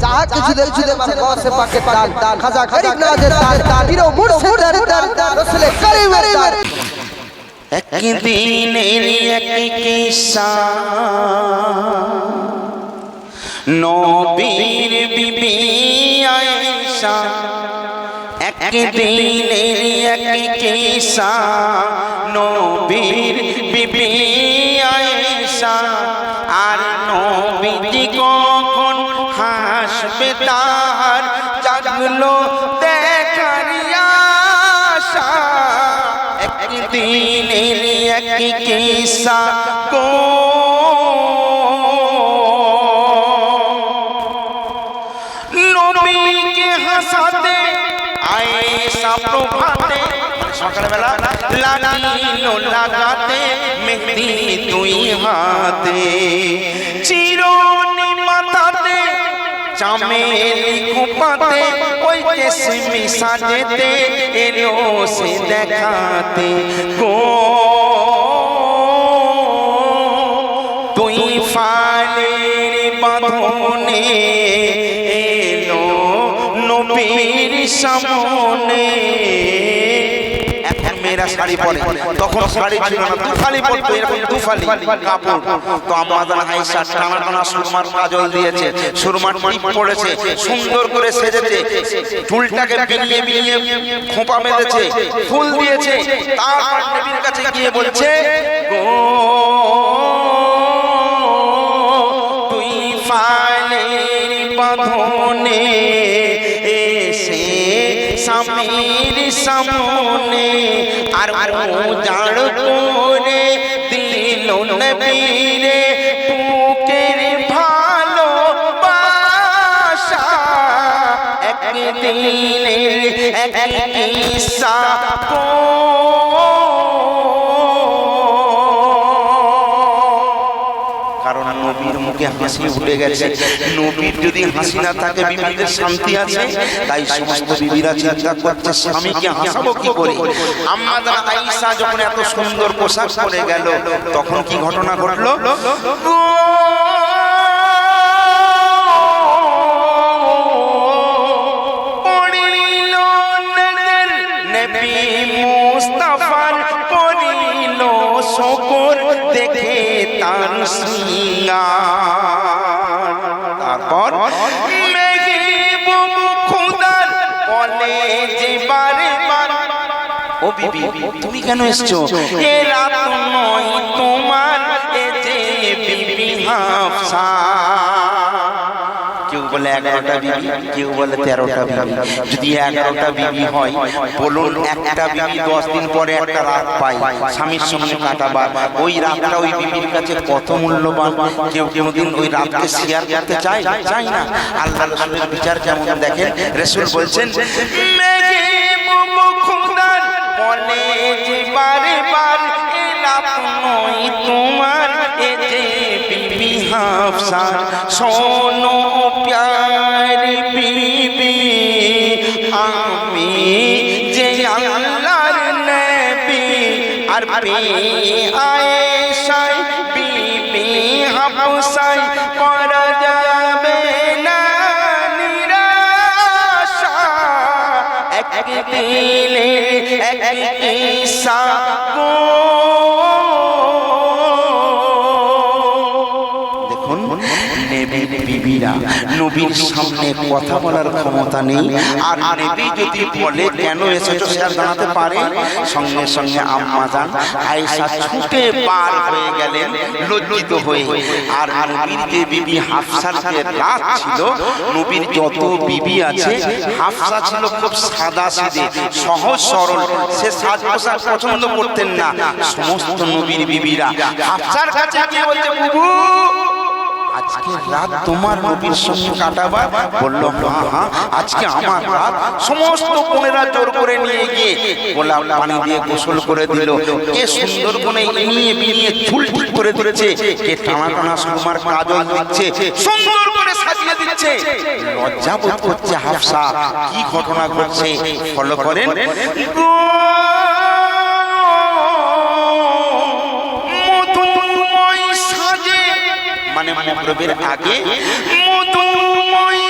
चाह जुदे पर गौर से पाके दान खजा गरीब नवाज दान पीरो मुर्शिद दान रसूल करीम दान एक दिन एक किस्सा नबीर बीबी आयशा एक दिन एक किस्सा नबीर बीबी आयशा আর নবীজি কখন হাসবে তার জাগলো দেখার আশা একদিনের এক কিস্সা গো নবীকে হাসাতে আয়েশা প্রভাতে সকালবেলা লাগিলো লাগাতে মেহেদি দুই হাতে চিরনি মাথাতে চামেলি খোপাতে ওই কেশমি সাজেতে এলো সে দেখাতে গো দুই ফালের বাঁধনে এলো নবীর সামনে মেয়েরা শাড়ি পরে তখন শাড়ি ছিল না দুফালি পরতো এরকম দুফালি কাপড় তো আমাদের আয়েশা টানা টানা সুরমার কাজল দিয়েছে সুরমার টিপ পড়েছে সুন্দর করে সেজেছে চুলটাকে বিলিয়ে বিলিয়ে খোঁপা বেঁধেছে ফুল দিয়েছে তারপর নবীর কাছে গিয়ে বলছে গো তুই ফালের বাঁধনে এসে স্বামীর সামনে আর জাড় করে দিল নবীরে বুকের ভালোবাসা একদিনের এক কিস্সা কারণ নবীর মুখে হাসি উঠে গেছে নবীর যদি হাসি না থাকে বিবিদের শান্তি আছে তাই সমস্ত বিবিরা চিন্তা করছে স্বামীকে হাসাবো কি করে আম্মা আয়েশা যখন এত সুন্দর পোশাক পরে গেল তখন কি ঘটনা ঘটলো পড়িল নবী মুস্তাফার পড়িল শকর দেখে তার সিঙ্গার তারপর মেহবুব খুদার বলে যে বারে বার ও বিবি তুমি কেন এসছো এ রাত নয় তোমার এ যে বিবি হাফসা কেউ বলে 11টা বিবি কেউ বলে 13টা বিবি যদি 11টা বিবি হয় বলুন একটা বিবি 10 দিন পরে একটা রাত পায় স্বামীর সঙ্গে কাটাবার ওই রাতটা ওই বিবির কাছে কত মূল্যবান কেউ কোনদিন ওই রাতকে শেয়ার করতে চায় না আল্লাহ রাসূলের বিচার যেমন দেখেন রাসূল বলছেন মেহবুব খুদার বলে যে বারে বার এ রাত নয় তোমার এ যে বিবি হাফসা শোনো প্যারি বিবি আমি যে আল্লাহর নবী আর আয়েশা বিবি হাফসা করা যাবে না নিরাশা একদিনে এক কিস্সা বিবিরা নবীর সামনে কথা বলার ক্ষমতা নেই আর নবী যদি বলে কেন এসেছো সেটা জানাতে পারে সঙ্গে সঙ্গে আম্মা জান আয়েশা ছুটে পার হয়ে গেলেন লজ্জিত হয়ে আর নবীর যে বিবি হাফসার যে রাত ছিল নবীর যত বিবি আছে হাফসা ছিল খুব সাদা সিধে সহজ সরল সে সাজ পোশাক পছন্দ করতেন না সমস্ত নবীর বিবিরা হাফসার কাছে গিয়ে বলছে বুবু আজকে রাত তোমার নবীর সঙ্গে কাটাবা বলল হ্যাঁ আজকে আমার রাত সমস্ত বোনেরা জোর করে নিয়ে গিয়ে গোলাপ পানি দিয়ে গোসল করে দিল কে সুন্দর করে নিয়ে বিয়ে ঝুল ঝুল করে ধরেছে কে টানা টানা সুরমার কাজল দিচ্ছে সুন্দর করে সাজিয়ে দিচ্ছে লজ্জা বোধ করছে হাফসা কি ঘটনা ঘটছে ফলো করেন মানে মণ্ডপের আগে মধুময়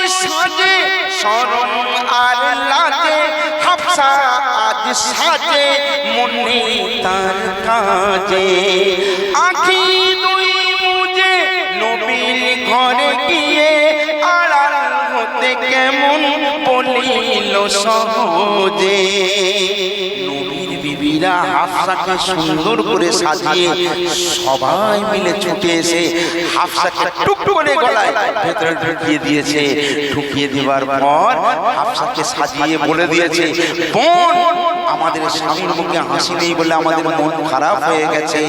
সাজে মনে তার কাজে আখি দুই মুজে নবীর ঘরে গিয়ে আড়াল হতে কেমন বলিল সহজে। নবীর বিবিরা হাফসাকে সুন্দর করে সাজিয়ে সবাই মিলে ছুটে এসে হাফসাকে টুক করে গলায় ভেতরে ঢুকিয়ে দিয়েছে। ঢুকিয়ে দেওয়ার পর হাফসাকে সাজিয়ে বলে দিয়েছে, বোন আমাদের স্বামীর মুখে হাসি নেই বলে আমাদের মন খারাপ হয়ে গেছে,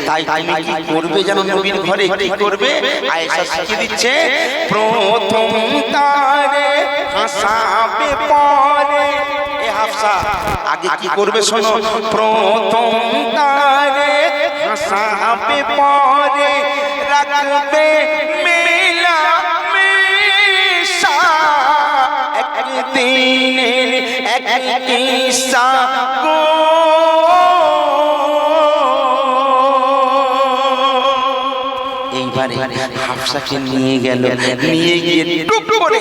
তাই তুমি কি করবে জানো? নবীর ঘরে কি করবে? আয়েশা শিখিয়ে দিচ্ছে, প্রথম তারে হাসাবে পরে। এ হাফসা আগে কি করবে শোনো, প্রথম তারে হাসাবে পরে রাখবে মেলা মেশা একদিনের এক কিসা গো। এইবারে হাফসাকে নিয়ে গেল, নিয়ে গিয়ে টুক করে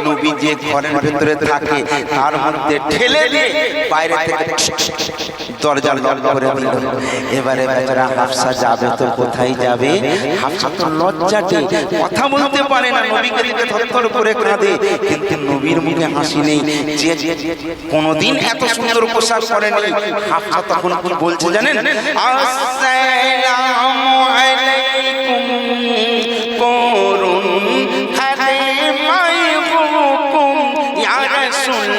নবী যে ঘরের ভেতরে থাকে তার মধ্যে ঠেলে দিয়ে বাইরে থেকে দরজা বন্ধ করে দিল। এবারে বেচারা হাফসা যাবে তো কোথায় যাবে? হাফসা তো লজ্জাতে কথা বলতে পারে না, নবীকে দিকে থরথর করে কাঁদে, কিন্তু নবীর মুখে হাসি নেই। যে কোনদিন এত সুন্দর পোশাক পরেনি, হাফসা তখন কি বলছে জানেন? আসসালামু আলাইকুম করুন খাদেমাই হুকুম ইয়া রাসূল,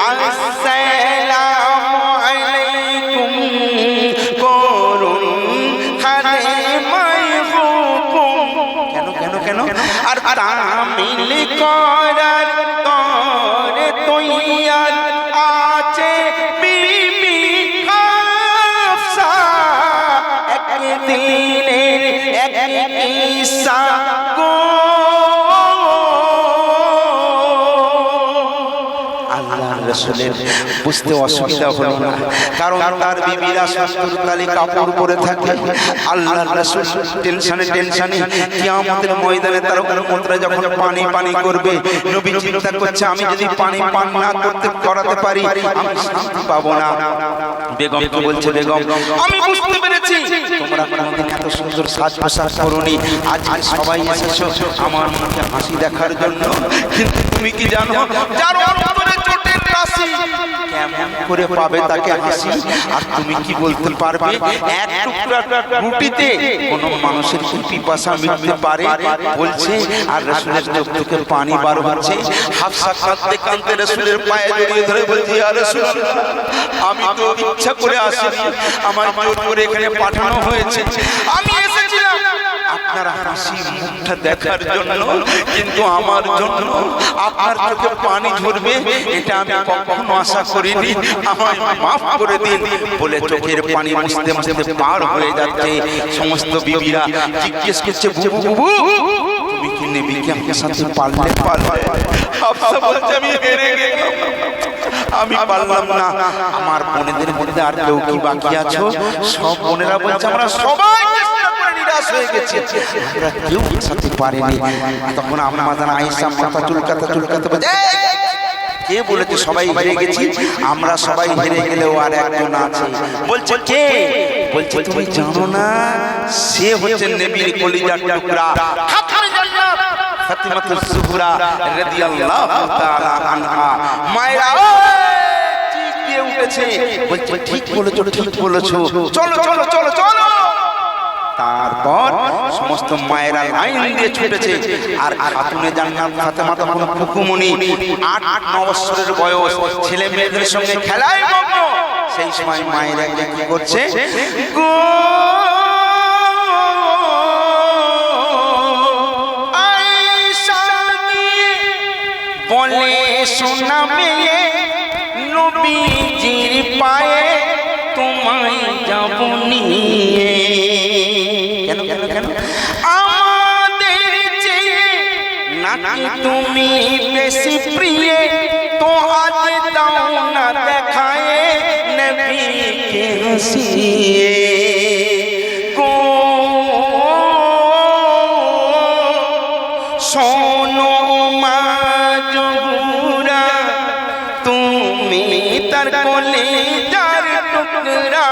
আসসালামু আলাইকুম করুন খাদেমাই হুকুম। কেন কেন কেন? আর তামিল করার তরে তৈয়ার আছে বিবি হাফসা একদিনের এক কিসা গো। আল্লাহর রাসূলের বুঝতে অসুবিধা হলো না, কারণ তার বিবিরা সুন্দরকালী কাপড় পরে থাকে। আল্লাহর রাসূল টেনশনে কিয়ামতের ময়দানে তার উম্মতরা যখন পানি পানি করবে, নবী চিন্তা করছে আমি যদি পানি পান না করাতে পারি আমি শান্তি পাবো না। বেগমকে বলছে, বেগম আমি বুঝতে পেরেছি তোমরা কোনদিন এত সুন্দর সাজ পোশাক করোনি, আজ সবাই এসেছো আমার মুখে হাসি দেখার জন্য, কিন্তু তুমি কি জানো যার অন্তরে চোটের রাশি কেমন করে পাবে তাকে হাসি? আর তুমি কি বলতে পারবে এক টুকরা রুটিতে কোন মানুষের কি পিপাসা মিটতে পারে? বলছে আর রাসূলের চোখ থেকে পানি বার হচ্ছে। হাফসা কাঁদতে কাঁদতে রাসূলের পায়ে জড়িয়ে ধরে বলছে, ইয়া রাসূলুল্লাহ আমি তো ইচ্ছা করে আসিনি, আমার জোর করে এখানে পাঠানো হয়েছে, আমি এসেছিলাম আপনার হাসি মুখটা দেখার জন্য, কিন্তু আমার জন্য আপনার চোখে পানি ঝরবে এটা আমি কখনো আশা করিনি, আমায় মাফ করে দিন। বলে চোখের পানি মুছতে মুছতে পার হয়ে যাচ্ছে। সমস্ত বিবিরা জিজ্ঞেস করছে, বুবু বুবু তুমি কি নবীকে আমার সাথে পারলে? হাফসা বলছে আমি হেরে গেলাম, আমি পারলাম না। আমার বোনেদের মধ্যে আর কেউ কি বাকি আছো? সব বোনেরা বলছে আমরা সবাই চেষ্টা করে নিরাশ হয়ে গেছি, আমরা কেউ সাথে পারিনি। তখন আম্মা জান আয়েশা মাথা চুলকাতে বলছে, কে বলেছে সবাই হেরে গেছি? আমরা সবাই হেরে গেলেও আর একজন আছে। বলছে কে? বলছে তুমি জানো না, সে হচ্ছে নবীর কলিজার টুকরা ফাতিমাতুজ জোহরা রাদিয়াল্লাহু তাআলা আনহা। মায়েরা চিৎকে উঠেছে, বলছে ঠিক বলেছো, চলো চলো চলো চলো। তারপর সমস্ত মায়েরা লাইন দিয়ে ছুটেছে। আর খাতুনে জান্নাত ফাতেমা তখন ফুকুমনি, 8-9 বছরের বয়স, ছেলে মেয়েদের সঙ্গে খেলায় মগ্ন। সেই সময় মায়েরা কি করছে, গো আয়েশা বলে সোনা মেয়ে নবীজির পায়ে তোমায় যাব নিয়ে। কেন আমাদের চেয়ে নাকি তুমি বেশি প্রিয়, তো আজ দাও না দেখায় নবীকে হাসিয়ে। গো শোনো মা জহুরা তুমি তার কোলে যা টুকরা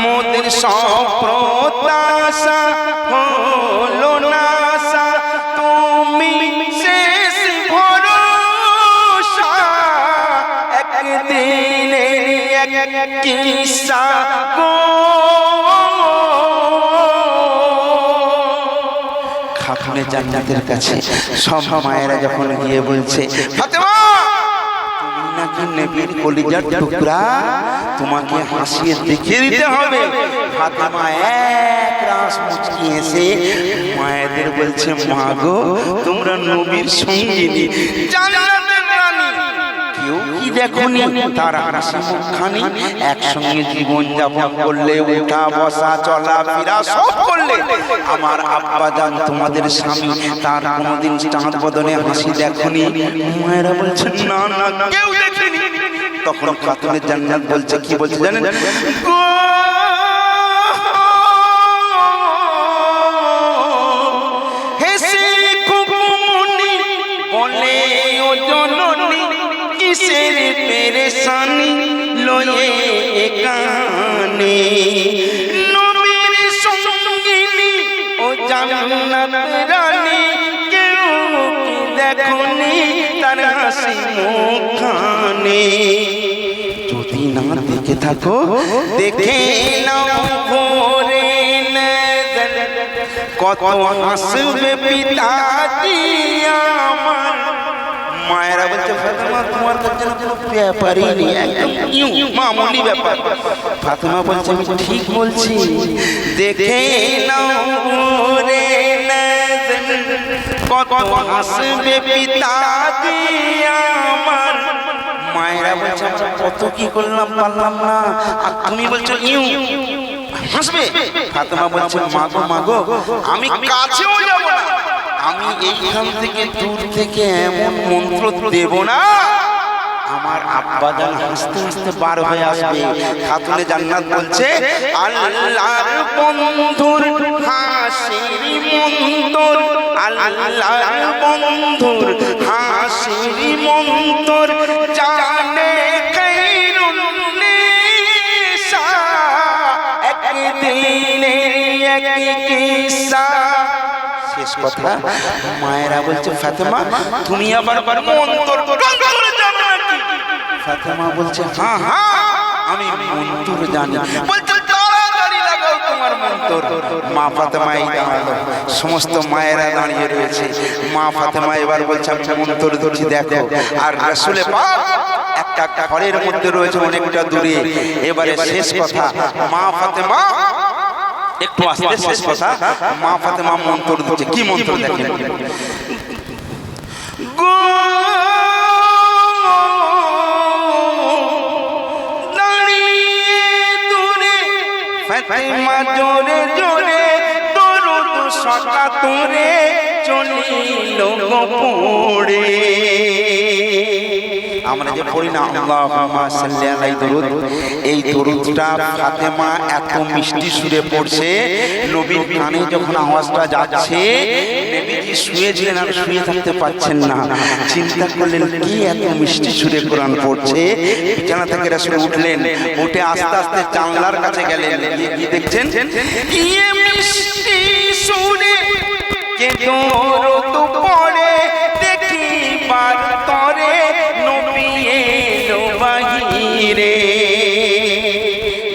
মোদের সব প্রত্যাশা হলো নাশা তুমি শেষ ভরসা একদিনের এক কিস্সা গো খাখানে জান্নাতের কাছে সব মায়েরা যখন গিয়ে বলছে ফাতেমা তুমি নাকি নবীর কলিজার টুকরা তোমাকে হাসিয়ে দেখিয়ে দিতে হবে ফাতেমা এক রাস মুচকি এসে মায়েদের বলছে মা গো তোমরা নবীর সঙ্গিনী জান্নাতের রানী কেউ কি দেখনি তার হাসি মুখখানি একসঙ্গে জীবন যাপন করলে উঠা বসা চলা ফেরা সব করলে আমার আব্বা জান তোমাদের স্বামী তার কোনোদিন চাঁদ বদনে হাসি দেখনি মায়েরা বলছে না না কেউ দেখেনি তখন খাতুনে জান্নাত বলছে কি বলছে জানেন হেসে কুকুমনি বলে ও জননী কিসের পেরেশানি লয়ে কানে নবীর সঙ্গিনী ও জান্নাত রানী কেউ কি দেখনি তার হাসি মুখখানে যদি না দেখে থাকো দেখে নাও ভোরে নজর কত হাসবে পিতা দিয়া আমার মায়েরা বলছে ফাতেমা তোমার কাছে কোনো ব্যাপারই নেই একদম মামুলি ব্যাপার ফাতেমা বলছে আমি ঠিক বলছি দেখে নাও রে নজর কত হাসবে পিতা দিয়া আমার মায়েরা বলছে কত কি করলাম পারলাম না আর তুমি বলছো হাসবে ফাতেমা বলছে মাগো আমি কাছেও যাব না আমি এইখান থেকে দূর থেকে এমন মন্ত্র দেব না আমার আব্বা জান হাসতে হাসতে বার হয়ে আসবে খাতুনে জান্নাত বলছে আল্লাহর বন্ধুর হাসির মন্তর আল্লাহর বন্ধুর হাসির মন্তর জানে খায়রুন নিসা একদিনের এক কিসসা শেষ কথা মায়েরা বলছে ফাতেমা তুমি আবার মন্তর করে যাবে নাকি ফাতেমা বলছে হ্যাঁ আমি মন্তর জানি বলছে তাড়াতাড়ি লাগাও তোমার মন্তর মা ফাতেমা এই দাঁড়ালো সমস্ত মায়েরা দাঁড়িয়ে রয়েছে মা ফাতেমা এবার বলছে আমি মন্তর ধরছি দেখো আর রাসূল পাক একটা ঘরের মধ্যে রয়েছে অনেকটা দূরে এবারে শেষ কথা মা ফাতেমা একটু আস্তে শেষ কথা মা ফাতেমা মন্ত্র দিচ্ছে কি মন্ত্র দেখেন গো দাঁড়িয়ে দূরে ফাতেমা জোরে জোরে দরুদ সকা তোরে চলিল গোপড়ে আমরা যে পড়ি না আল্লাহুম্মা সাল্লি আলাইহি দরুদ এই দরুদটা ফাতেমা এত মিষ্টি সুরে পড়ছে নবীর কানে যখন আওয়াজটা যাচ্ছে নবীজি শুয়েছিলেন আর শুয়ে থাকতে পারছেন না চিন্তা করলেন কি এত মিষ্টি সুরে কোরআন পড়ছে বিছানা থেকে রাসূল উঠলেন উঠে আস্তে আস্তে জানলার কাছে গেলেন কি দেখছেন ইয়ে মিষ্টি সুরে কে দরুদ পড়ে দেখিবার তরে নবী এলো বাহিরে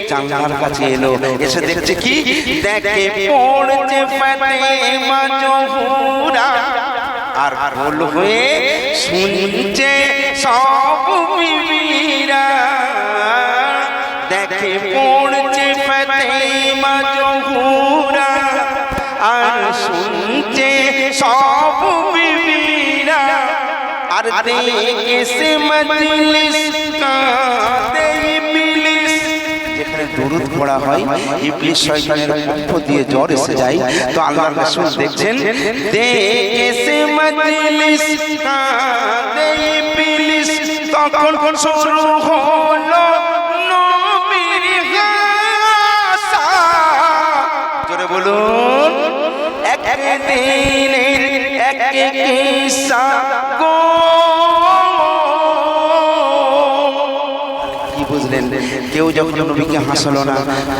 জানলার কাছে এলো এসে দেখছে কি দেখে পড়ছে ফাতেমা জোহরা আর গোল হয়ে শুনছে সব বিবিরা দেখে পড়ছে ফাতেমা জোহরা আর শুনছে সব বিবিরা আর দেখে মজলিস কাঁদে ইবলিস যেখানে দরুদ পড়া হয় ইবলিস শয়তানের পক্ষ দিয়ে জ্বর এসে যায় তো আল্লাহর রাসূল দেখছেন দেখে মজলিস কাঁদে ইবলিস তখন শুরু হলো নবীর হাসা জোরে বলুন একদিনের এক কিসসা গো বুঝলেন কেউ যখন নবীকে হাসালো না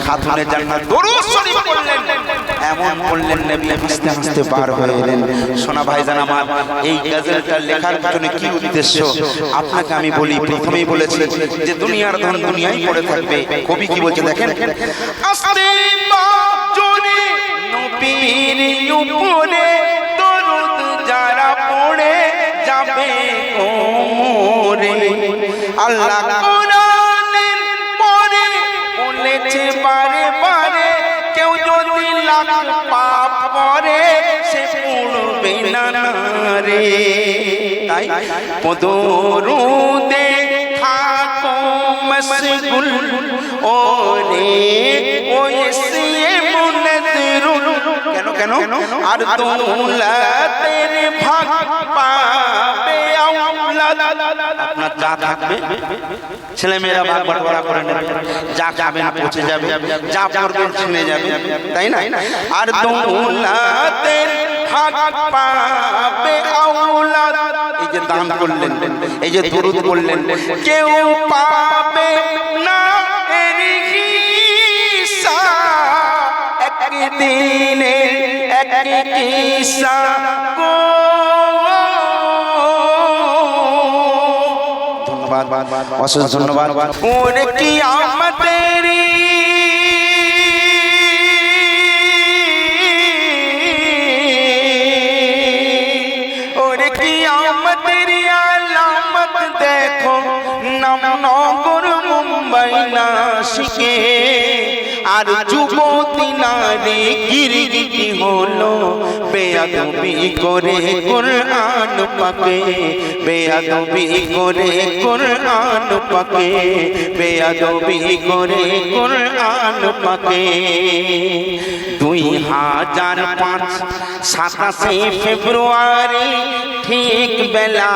খাতুনে জান্নাত দরুদ শরীফ পড়লেন এমন বললেন নবী হাসতে হাসতে পার হয়ে এলেন সোনা ভাইজান আমার এই গজলটা লেখার পিছনে কি উদ্দেশ্য আপনাকে আমি বলি প্রথমেই বলেছি যে দুনিয়ার ধন দুনিয়ায় পড়ে থাকবে কবি কি বলছে দেখেন আস্তে বাজরে নবীর উপরে দরুদ যারা পড়ে যাবে কোমরে আল্লাহ কোরআনের পরে বলেছে বারে বারে কেউ যদি লাখ পাপ করে সে পড়বে না রে তাই পদরুদে থাকো মশগুল ওরে ওইসে মুনজরুল কেন আর দৌলতের ভাগ পাবে আওলাদ আপনার যা থাকবে ছেলে মেয়েরা ভাগ বাটোয়ারা করে নেবে যা খাবেন পচে যাবে যা পড়বেন ছিনে যাবে তাই না আর দৌলতের ভাগ পাবে আওলাদ এই যে দান করলেন এই যে দরুদ বললেন কেউ পাবে না এর হিসাব একদিনে এক কিসা গো ধন্যবাদ অশেষ ধন্যবাদ ওরে কিয়ামতের আলামত দেখো নগর মুম্বাই নাসিকে আর যুবতী নারী গিরগিটি হলো বেয়াদবি করে কুরআন পাকে বেয়াদবি করে কুরআন পাকে বেয়াদবি করে কুরআন পাকে 2005 ফেব্রুয়ারি ঠিক বেলা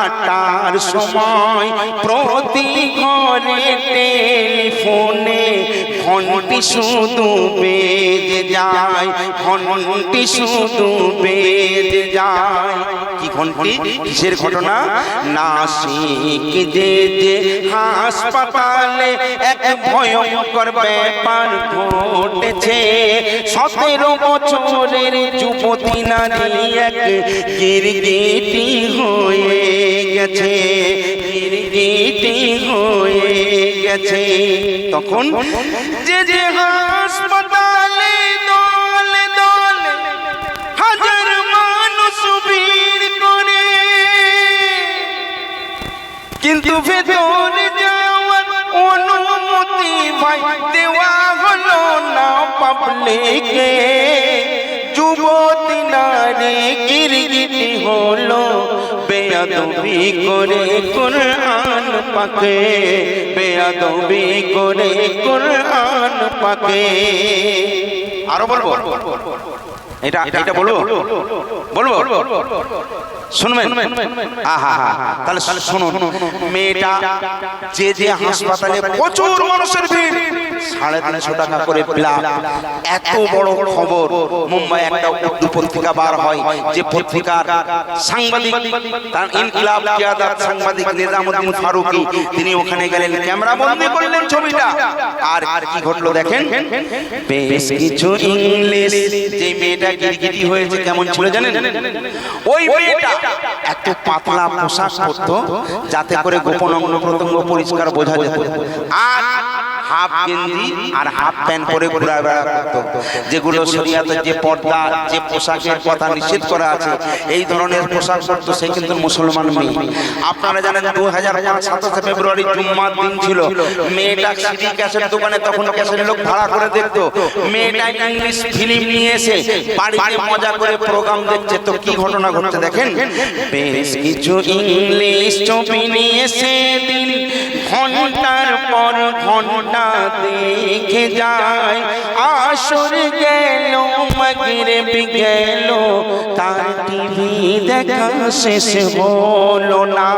8টার সময় প্রতি ঘরে টেলিফোনে ঘন্টি শুধু বেজে যায় ঘন্টি শুধু বেজে যায় কি ঘন্টি কিসের ঘটনা নাসিক যে হাসপাতালে এক ভয়ঙ্কর ব্যাপার ঘটেছে 17 বছরের যুবতী নারী এক গিরগিটি হয়ে গেছে গিরগিটি হয়ে গেছে তখন যে হাসপাতালে দলে দলে হাজার মানুষ ভিড় করে কিন্তু ভেতরে যাওয়ার অনুমতি ভাই দেওয়া হলো না পাবলিকে যুবতী নারী গিরগিটি হলো বেয়াদবি করে কুরআন পাকে বেয়াদবি করে কুরআন পাকে আরো বলবো এটা বলবো শুনবেন আহা তাহলে শুনুন মেয়েটা যে হাসপাতালে প্রচুর মানুষের ভিড় 350 টাকা করে ব্লাড এত বড় খবর মুম্বাই একটা উর্দু পত্রিকা বার হয় যে পত্রিকার সাংবাদিক তার ইনকিলাব কিয়াদাত সাংবাদিক নিজামউদ্দিন ফারুকী তিনি ওখানে গেলেন ক্যামেরা বন্দি করলেন ছবিটা আর কি ঘটলো দেখেন বেশ কিছু ইংলিশ যে মেয়েটা গিরগিটি হয়েছে কেমন ছিল জানেন ওই মেয়েটা এত পাতলা পোশাক পরতো যাতে করে গোপন অঙ্গ প্রত্যঙ্গ পরিষ্কার বোঝা যেত আর হাফ গেঞ্জি আর হাফ প্যান্ট পরে ঘোরাফেরা করতো যেগুলো শরীয়তের যে পর্দা যে পোশাকের কথা নিষেধ করা আছে এই ধরনের পোশাক পরতো সে কিন্তু মুসলমান মেয়ে আপনারা জানেন 2005 ফেব্রুয়ারি জুম্মার দিন ছিল মেয়েটা সিডি ক্যাসেট দোকানে তখন ক্যাসেট লোক ভাড়া করে দেখতো মেয়েটা ইংলিশ ফিল্ম নিয়ে এসে বাড়িতে মজা করে প্রোগ্রাম দেখছে তো কি ঘটনা ঘটছে দেখেন বেশ কিছু ইংলিশ ছবি নিয়ে এসে দিন ঘন্টার পর ঘন্টা দেখে যায় আসর গেল মাগরিব গেল তার টিভি দেখা শেষ হলো না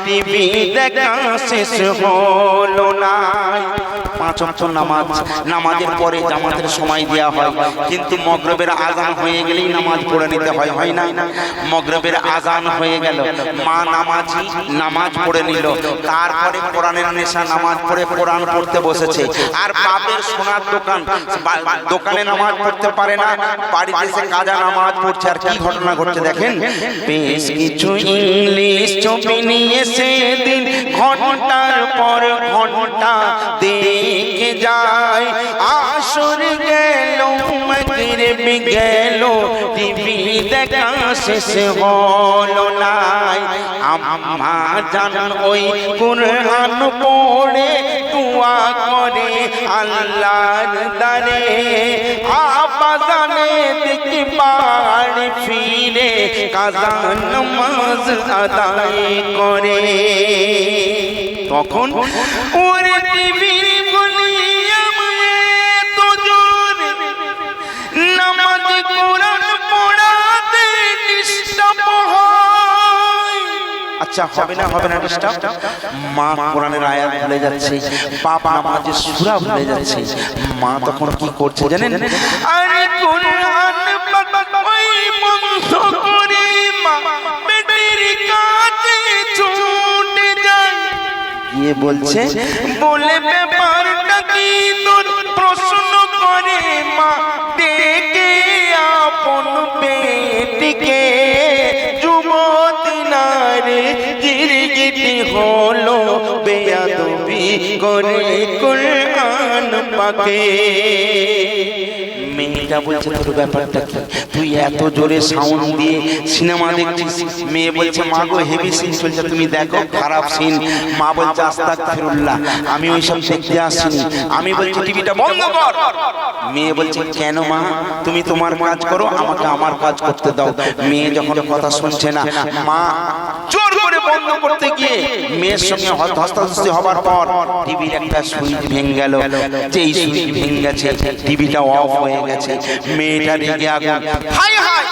টিভি দেখা শেষ হলো না 5 ওয়াক্ত নামাজের পরে জামাতের সময় দেওয়া হয়, কিন্তু মাগরিবের আজান হয়ে গেলেই নামাজ পড়ে নিতে হয়, হয় না? মাগরিবের আজান হয়ে গেল, মা নামাজি নামাজ পড়ে নিল, তারপরে কোরআনের নেশা, নামাজ পড়ে কোরআন পড়তে বসেছে। আর বাপের সোনার দোকানে নামাজ পড়তে পারে না, বাড়িতে এসে কাজা নামাজ পড়ছে। আর কি ঘটনা ঘটছে দেখেন, বেশ কিছু ইংলিশ ছবি নিয়ে সেদিন ঘন্টার পর ঘন্টা দেখে যায়। আসর গেল, মাগরিব গেল, টিভি দেখা শেষ হলো নাই। আম্মা জান ওই কুরআন পড়ে দোয়া করে আল্লাহর দরে। আব্বা জানে দেখি বাড়ি ফিরে কাজা নামাজ আদায় করে। তখন ওরে টিভির ভলিউম এত জোরে, নামাজ কোরআন পড়াতে ডিস্টার্ব হয়। আচ্ছা, হবে না ডিস্টার্ব? মা কোরআনের আয়াত ভুলে যাচ্ছে, বাপ নামাজের সূরা ভুলে যাচ্ছে। মা তখন কি করছে জানেন? আরে কোরআন ওই বন্ধ করে মা বেটির কাছে ছুটে যায়, গিয়ে বলছে, বলে ব্যাপারটা কি তোর? প্রশ্ন করে মা ডেকে আপন বেটিকে। যুবতী নারী গিরগিটি হলো, বেয়াদবি করে কোরআন পাকে। মেয়েটা বলছে, তোর ব্যাপারটা কি? তুই এত জোরে সাউন্ড দিয়ে সিনেমা দেখছিস। মেয়ে বলছে, মা গো হেভি সিন চলছে, তুমি দেখো, খারাপ সিন। মা বলছে, আস্তাগফিরুল্লাহ, আমি ওইসব দেখতে আসিনি। আমি বলছি টিভিটা বন্ধ কর। মেয়ে বলছে, কেন মা? তুমি তোমার কাজ করো, আমাকে আমার কাজ করতে দাও। মেয়ে যখন কথা শুনছে না, মা জোর করে বন্ধ করতে গিয়ে মেয়ের সঙ্গে ধস্তাধস্তি হবার পর টিভির একটা সুইচ ভেঙে গেল। যেই সুইচ ভেঙে গেছে, টিভিটা অফ হয়ে গেছে। মেয়েটা রেগে আগুন, হাই হাই,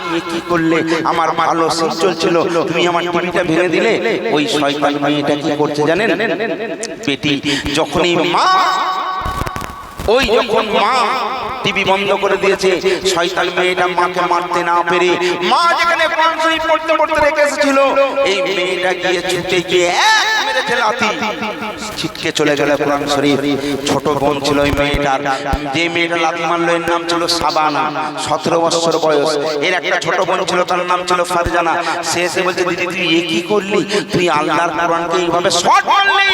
তুমি কি করলে? আমার ভালো সিন চলছিল, তুমি আমার টিভিটা ভেঙে দিলে। ওই শয়তান মেয়েটা কি করছে জানেন? বেটি যখনই যখন মা টিভি বন্ধ করে দিয়েছে, শয়তান মেয়েটা মাকে মারতে না পেরে, মা যেখানে কোরআন শরীফ পড়তে পড়তে রেখে এসেছিল, এই মেয়েটা গিয়ে ছুটে গিয়ে মেরেছে লাথি, ছিটকে চলে গেল কোরআন শরীফ। ছোট বোন ছিল ওই মেয়েটার, যে মেয়েটা লাথি মারলো এর নাম ছিল সাবানা, 17 বছর বয়স। এর একটা ছোট বোন ছিল, তার নাম ছিল ফারজানা। সে এসে বলছে, দিদি তুই এ কি করলি? তুই আল্লাহর কোরআনকে এইভাবে শর্ট মারলি।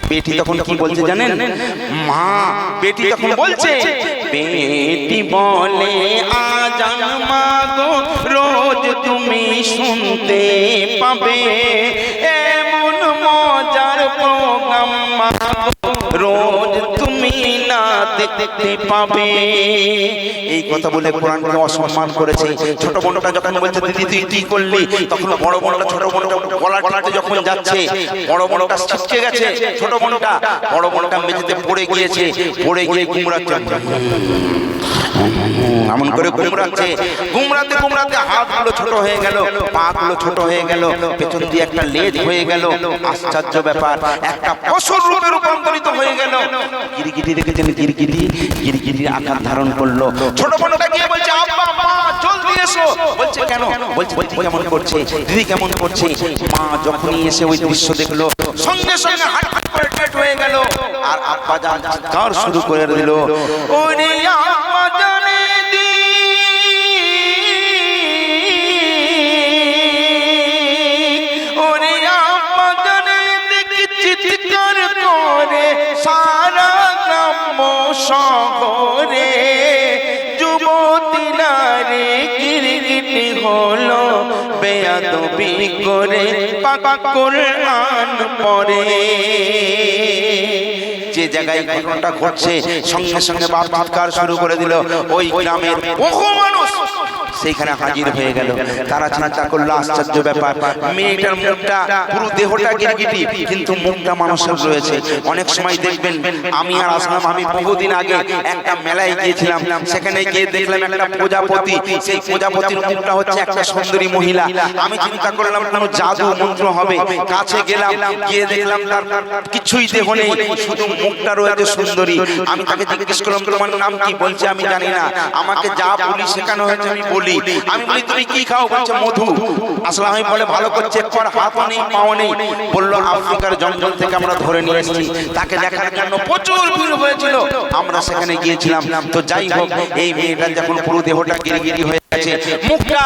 বেটি তখন কি বলছে জানেন? মা বেটি তখন বলছে, বেটি বলে, আজান মাগো রোজ তুমি শুনতে পাবে, এমন মজার প্রোগ্রাম মাগো রোজ তুমি না দেখতে পাবে। এই কথা বলে কোরআনকে অসম্মান করেছে। ছোট বোনটা যখন বলছে, দিদি তুই কি করলি? তখন বড় বোনটা ছোট বোনটা গলা টিপতে যখন যাচ্ছে, বড় বোনটা ছিটকে গেছে। ছোট বোনটা বড় বোনটা মেঝেতে পড়ে গিয়েছে, পড়ে গিয়ে গুমরাচ্ছে, এমন করে গুমরাচ্ছে। গুমরাতে গুমরাতে হাতগুলো ছোট হয়ে গেল, পাগুলো ছোট হয়ে গেল, পেছন দিয়ে একটা লেজ হয়ে গেল। আশ্চর্য ব্যাপার, একটা পশুর রূপে রূপান্তরিত হয়ে গেল। গিরগিটি দেখেছেন? গিরগিটির আকার ধারণ করলো। ছোট বোনটা গিয়ে বলছে, আব্বা মা জলদি এসো। বলছে কেন? বলছে দিদি কেমন করছে, দিদি কেমন করছে। মা যখনই এসে ওই দৃশ্য দেখলো, সঙ্গে সঙ্গে হাট হাট করে টেট হয়ে গেল। আর আব্বা জান চিৎকার শুরু করে দিল, ওরে আম্মা জানে দি, ওরে আম্মা জানে দেখি চিৎকার করে সারা গ্রাম্য শহরে। যুবতী নারী গিরগিটি হলো, বেয়াদবি করে পাক কোরআন পড়ে। যে জায়গায় ঘটনাটা ঘটছে, সঙ্গে সঙ্গে বাপ চিৎকার শুরু করে দিল। ওই গ্রামের বহু মানুষ সেইখানে হাজির হয়ে গেল। তারা চিন্তা করলো আশ্চর্য ব্যাপার, মেয়েটার মুখটা পুরো দেহটা গিরগিটি, কিন্তু মুখটা মানুষের রয়েছে। অনেক সময় দেখবেন, আমি আর আসলাম, আমি বহুদিন আগে একটা মেলায় গিয়েছিলাম, সেখানে গিয়ে দেখলাম একটা প্রজাপতি, সেই প্রজাপতির মুখটা হচ্ছে একটা সুন্দরী মহিলা। আমি চিন্তা করলাম কোনো জাদু মন্ত্র হবে, কাছে গেলাম, গিয়ে দেখলাম তার কিছুই দেহ নেই, শুধু মুখটা রয়েছে সুন্দরী। আমি তাকে জিজ্ঞেস করলাম তোমার নাম কি? বলছে আমি জানি না, আমাকে যা বলি শেখানো হয়েছে আমি বলি। আমি বলি তুমি কি খাও? বলছে মধু। আসলে আমি বলে ভালো করে চেক কর, হাতও নেই পাও নেই। বললো আফ্রিকার জঙ্গল থেকে আমরা ধরে নিয়ে এসেছি। তাকে দেখার জন্য প্রচুর ভিড় হয়েছিল, আমরা সেখানে গিয়েছিলাম। তো যাই হোক, এই মেয়েটার যখন পুরো দেহটা গিরিগিরি হয়ে গেছে, মুখটা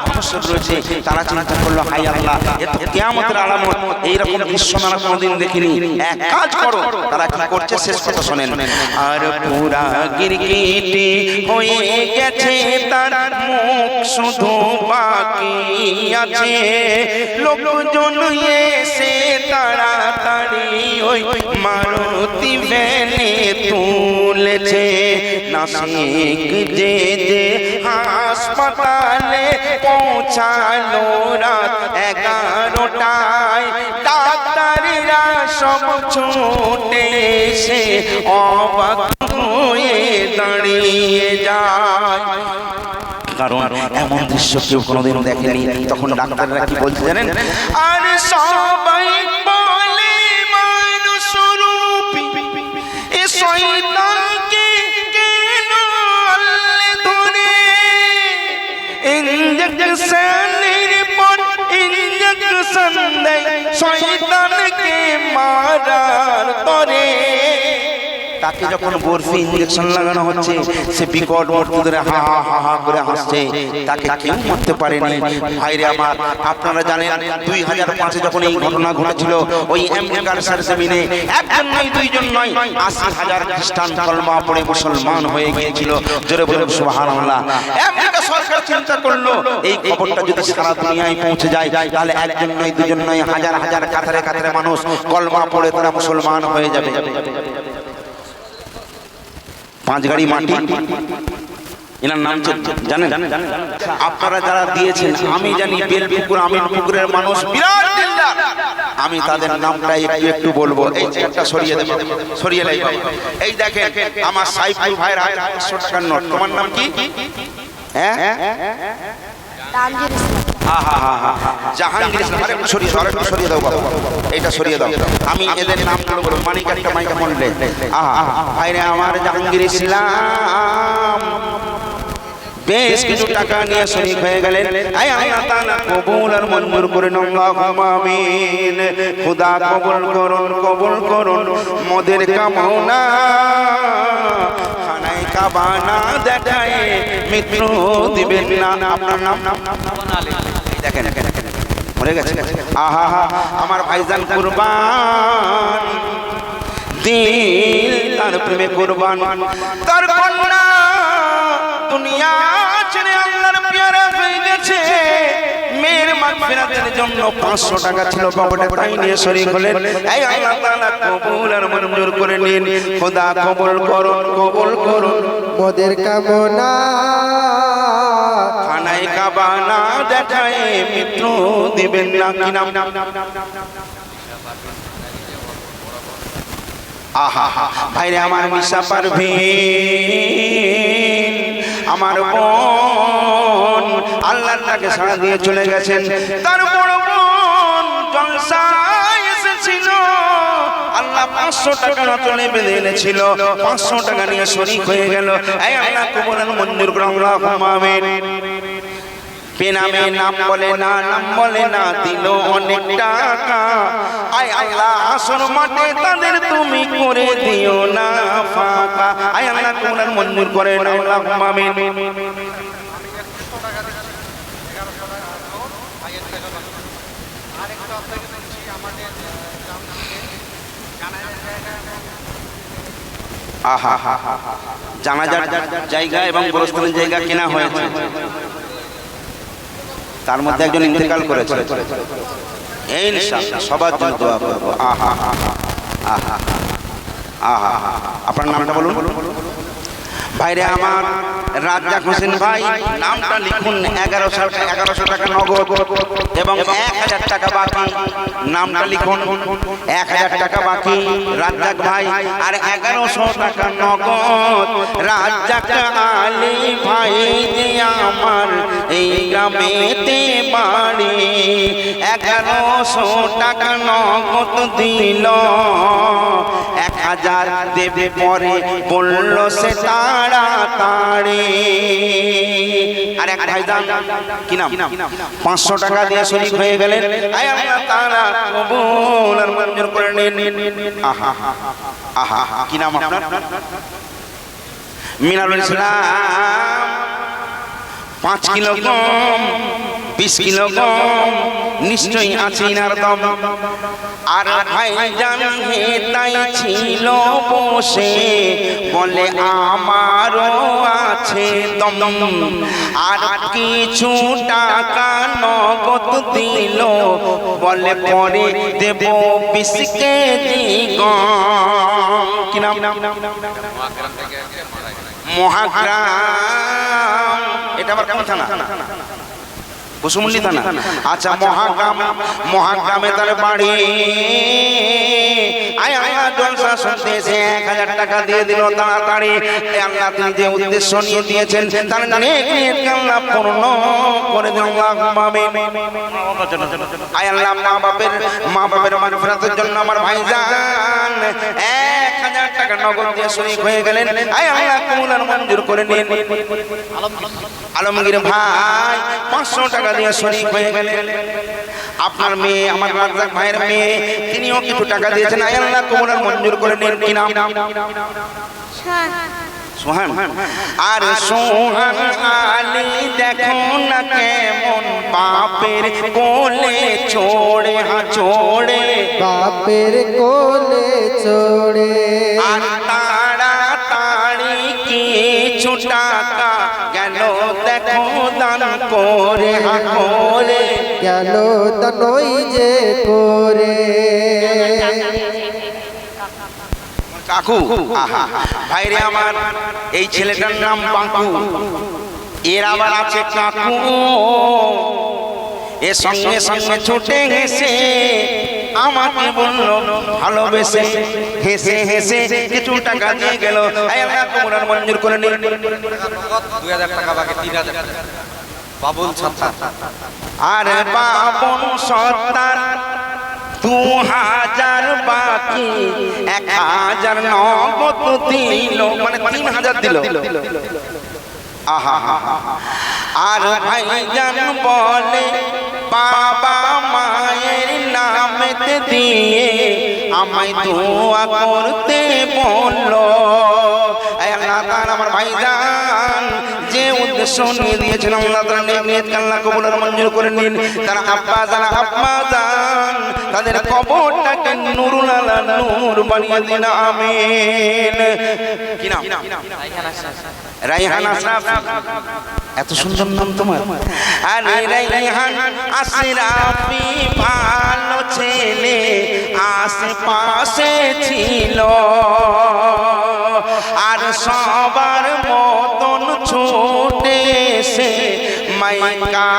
মানুষের রয়েছে, তারা চিন্তা করলো হাই আল্লাহ, এ তো কিয়ামতের আলামত, এইরকম দৃশ্য আমরা কোনোদিন দেখিনি। এক কাজ করো, তারা কি করছে শেষ কথা শোনেন। আর পুরা গিরগিটি হয়ে গেছে, তার মুখ শুধু বাকি আছে। লোকজন এসে তাড়াতাড়ি ওই মারুতি ভ্যানে তুলেছে। নাসিক যে হাসপাতালে পৌঁছালো রাত 11টায়। ডাক্তাররা সব ছুটে এসে অবাক হয়ে দাঁড়িয়ে যায়, কারণ এমন দৃশ্য কেউ কোনোদিন দেখেনি। তখন ডাক্তাররা কি বলছে জানেন? আর সবাই বলে মানুষ রূপী এ শয়তানকে কেন আল্লে ধরে, ইনজেকশনের পর ইনজেকশন দেয় শয়তানকে মারার তরে। তাকে যখন বরফি ইঞ্জেকশন লাগানো হচ্ছে, সে বিকট মূর্তি ধরে হা হা হা হা করে হাসছে, তাকে কেউ মারতে পারেনি। ভাইরে আমার, আপনারা জানেন 2005-এ যখন এই ঘটনা ঘটেছিল, ওই আমেরিকার সরজমিনে একজন নয়, দুইজন নয়, 80,000 খ্রিস্টান কলমা পড়ে মুসলমান হয়ে গিয়েছিল। জোরে বলুন সুবহানাল্লাহ। আমেরিকা সরকার চিন্তা করলো, এই খবরটা যদি সারা দুনিয়ায় পৌঁছে যায়, তাহলে একজন নয়, দুজন নয়, হাজার হাজার কাতারে কাতারে মানুষ কলমা পড়ে তারা মুসলমান হয়ে যাবে। 5 গাড়ি মাটি, এনার নাম জানেন? আপনারা যারা দিয়েছেন আমি জানি, বেলপুকুর আমিনপুকুরের মানুষ বিরাট দিলদার, আমি তাদের নামটা একটু বলবো। এই চেয়ারটা সরিয়ে দেব, সরিয়ে লাই। এই দেখেন আমার সাইফুল ভাইয়ের 500 টাকার নোট। তোমার নাম কি? হ্যাঁ, জাহাঙ্গীর ইসলাম। সরিয়ে দাও বাবা, এইটা সরিয়ে দাও। আমি এদের নামগুলো বলবো, মানিক একটা মাইকা বললে। ভাইরে আমার জাহাঙ্গীর ইসলাম বেশ কিছু টাকা নিয়ে শরীক হয়ে গেলেন। আয় আল্লাহ তাআলা কবুল আর মঞ্জুর করেন, আল্লাহুম্মা আমিন। খোদা কবুল করুন, কবুল করুন মোদের কামনা। খানায় কাবা না দেখায় মৃত্যু দিবেন না। আপনার নাম? দেখেন মরে গেছে। আহা হা, আমার ভাইজান কুরবান, দিল তার প্রেমে কুরবান। তার কন্যা দুনিয়া ছেড়ে আল্লাহর পেয়ারা হয়ে গেছে। মেয়ের মাগফিরাতের জন্য 500 টাকা ছিল পকেটে, তাই নিয়ে শরীক হলেন। এই আল্লাহ তাআলা কবুল আর মঞ্জুর করে নিন। খোদা কবুল করুন, কবুল করুন মোদের কামনা। খানায় কাবা না দেখায় মৃত্যু দিবেন না। কি নাম? আহা হা, ভাইরে আমার মিশা পারভিন, আমার বোন আল্লাহর ডাকে সাড়া দিয়ে চলে গেছেন। তার বড় বোন জলসায় এসেছিল, আল্লাহ 500 টাকা চলে বেঁধে এনেছিল। 500 টাকা নিয়ে শরীক হয়ে গেল। এই আল্লাহ কবুল আর মঞ্জুর করুন, আল্লাহুম্মা আমিন। বেনামে নাম বলে না, নাম বলে না, দিল অনেক টাকা। আয় আল্লাহ আসর মাঠে তাদের তুমি করে দিও না ফাঁকা। আয় আল্লাহ কবুল আর মঞ্জুর করেন, আল্লাহুম্মা আমিন। আহা হা, জানাজার জায়গা এবং গোরস্থানের জায়গা কেনা হয়েছে, তার মধ্যে একজন ইন্তেকাল করেছে। ইনশাআল্লাহ সবার জন্য দোয়া করব। আহা আহা আহা, আপনার নামটা বলুন। ভাইরে আমার রাজ্জাক হোসেন ভাই নামটা লিখুন 1100 টাকা নগদ এবং 1000 টাকা বাকি। নামটা লিখুন 1000 টাকা বাকি রাজ্জাক ভাই আর 1100 টাকা নগদ রাজ্জাক আলী ভাই যে আমার এই গ্রামেতে বাড়ি। 1100 টাকা নগদ দিল, 1000 দেবে পরে বলল সে তাড়াতাড়ি। আর এক ভাইজান কি নাম 500 টাকা দিয়ে শরীক হয়ে গেলেন। আয় আল্লাহ তাআলা কবুল আর মঞ্জুর করে নিন। আহা আহা কি নাম আপনার? মিনারুল ইসলাম। 5 কিলো গম 20 কিলো গম নিশ্চয়ই আছে ইনার দম। আর ভাইজান হেতাই ছিল বসে বলে আমারও আছে দম। আর কিছু টাকা নগদ দিল বলে পরে দেব 20 কেজি গম। কি নাম? মহাগ্রাম। এটা আবার কোন থানা? কুসুমুন্ডি থানা। আচ্ছা মহাগ্রামে তার বাড়ি। জলসা শুনতে এসে 1000 টাকা দিয়ে দিল তাড়াতাড়ি। আল্লাহ তিনি যে উদ্দেশ্য নিয়ে দিয়েছেন তার নেক আল্লাহ পূর্ণ করে দিন। আল্লাহুম্মা আমিন। আয় আল্লাহ মা বাপের মাগফিরাতের জন্য আমার ভাইজান 1000 টাকা নগদ দিয়ে শরীক হয়ে গেলেন। আয় আল্লাহ কবুল আর মঞ্জুর করে নিন। আলমগীর ভাই 500 টাকা দিয়ে শরীক হয়ে গেলেন। আপনার মেয়ে আমার রাজ্জাক ভাইয়ের মেয়ে তিনিও কিছু টাকা দিয়েছেন। আয় আল্লাহ কবুল আর মঞ্জুর করে নিন। কি নাম? সোহান। আর সোহান আলী দেখো না কেমন বাপের কোলে চড়ে চড়ে, বাপের কোলে চড়ে। আর তাড়াতাড়ি কিছু টাকা গেল দেখো দান করে করে, গেল তনই যে করে। কাকু আহা ভাইরে আমার এই ছেলেটার নাম বাঁকু, এর আবার আছে কাকু। এর সঙ্গে সঙ্গে ছুটে গেছে আমাকে বলল ভালোবেসে, হেসে হেসে কিছু টাকা দিয়ে গেল। আল্লাহ কবুল আর মঞ্জুর করে নিন। 2000 টাকা বাকি 3000 বাবুল সত্তার। আর বাবুল সত্তার 2000 বাকি, 1000 নগদ দিল, মানে 3000 দিল। আহা আর ভাইজান বলে বাবা মায়ের নামেতে দিয়ে আমায় দোয়া করতে বললো। আল্লাহ তাআলা আমার ভাইজান যে উদ্দেশ্য নিয়ে দিয়েছেন আল্লাহ তাআলা নেক আল্লাহ কবুল আর মঞ্জুর করে নিন। তারা আব্বা জান তাদের কবরটাকে নূরুল আলা নূর বানিয়ে দিন। আমিন। কি নাম? রাইহান আশরাফ। এত সুন্দর নাম তোমার। আরে রাইহান আশরাফি ভালো ছেলে আশেপাশে ছিল, আর সবার মতন ছুটে এসে মাইকা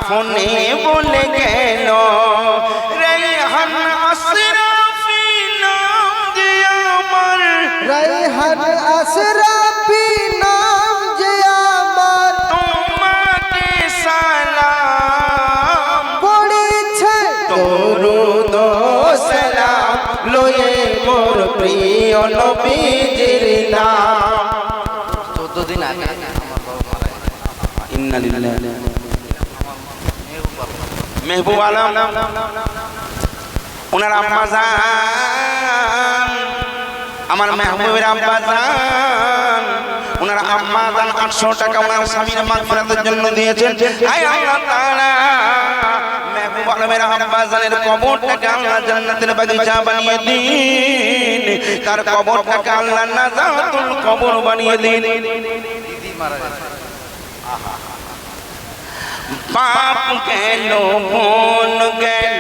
ফোনে বলে গেল রাইহান আশরাফি নাম যে আমার, রাইহান আশরাফি নাম যে আমার, তোমাকে সালাম পড়েছে দরুদ ও সালাম লয়ে মোর প্রিয় নবীজির নাম। 14 দিন আগে আমার বাবা মারা গেছে। ইন্না লিল্লাহি মেহবুব আলম ওনার আম্মা জান, আমার মেহবুবের আব্বা জান, ওনার আম্মা জান 800 টাকা ওনার স্বামীর মাগফিরাতের জন্য দিয়েছেন। আয় আল্লাহ তাআলা মেহবুব আলমের আব্বা জানের কবরটাকে আল্লাহ জান্নাতের বাগিচা বানিয়ে দিন, তার কবরটাকে আল্লাহ নাজাতুল কবর বানিয়ে দিন। দিদি মারা গেছে। বাপ গেল বোন গেল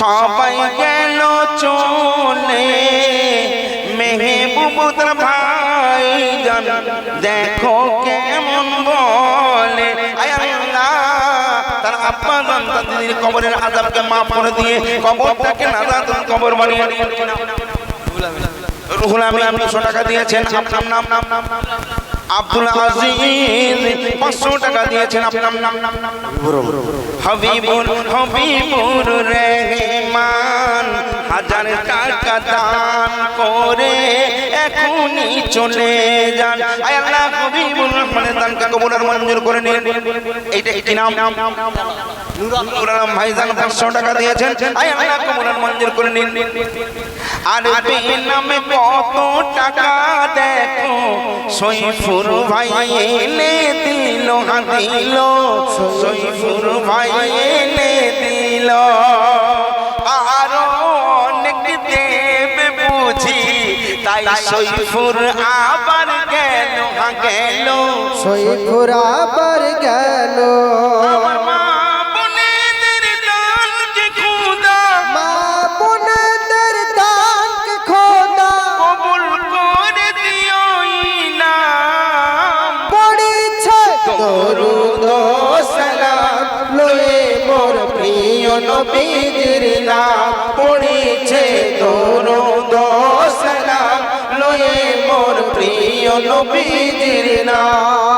সবাই গেল চলে, মেহবুব তার ভাই ভাইজান দেখো কেমন বলে, আয় আল্লাহ তার আব্বা জান তার দিদির কবরের আযাবকে মাফ করে দিয়ে কবরটাকে নাজাতুল কবর বানিয়ে দিন। রুহুল আমিন 200 টাকা দিয়েছেন, আপনার নাম আব্দুল আজিজ 500 টাকা দিয়েছেন, আপনার নাম হাবিবুর রহমান 1000 টাকা দান করে এখনই চলে যান। আয় আল্লাহ হাবিবুর রহমানের দানকে কবুল আর মঞ্জুর করে নিন। এইটা কি নাম? নূর আলম ভাইজান 500 টাকা দিয়েছেন, আয় আল্লাহ কবুল আর মঞ্জুর করে নিন। আর বেনামে কত টাকা দেখো সৈফুর ভাই এনে দিল, দিল সৈফুর ভাই এনে দিল, আরো অনেক দেবে বুঝি তাই সৈফুর আবার গেল, গেল সৈফুর আবার গেল। আমার মা বোনেদের দানকে খোদা, মা বোনেদের দানকে খোদা কবুল করে দিও ইনাম। পড়েছে দরুদ ও সালাম লয়ে মোর প্রিয় নবীজির নাম, পড়েছে দরুদ ও সালাম লয়ে মোর প্রিয় নবীজির নাম।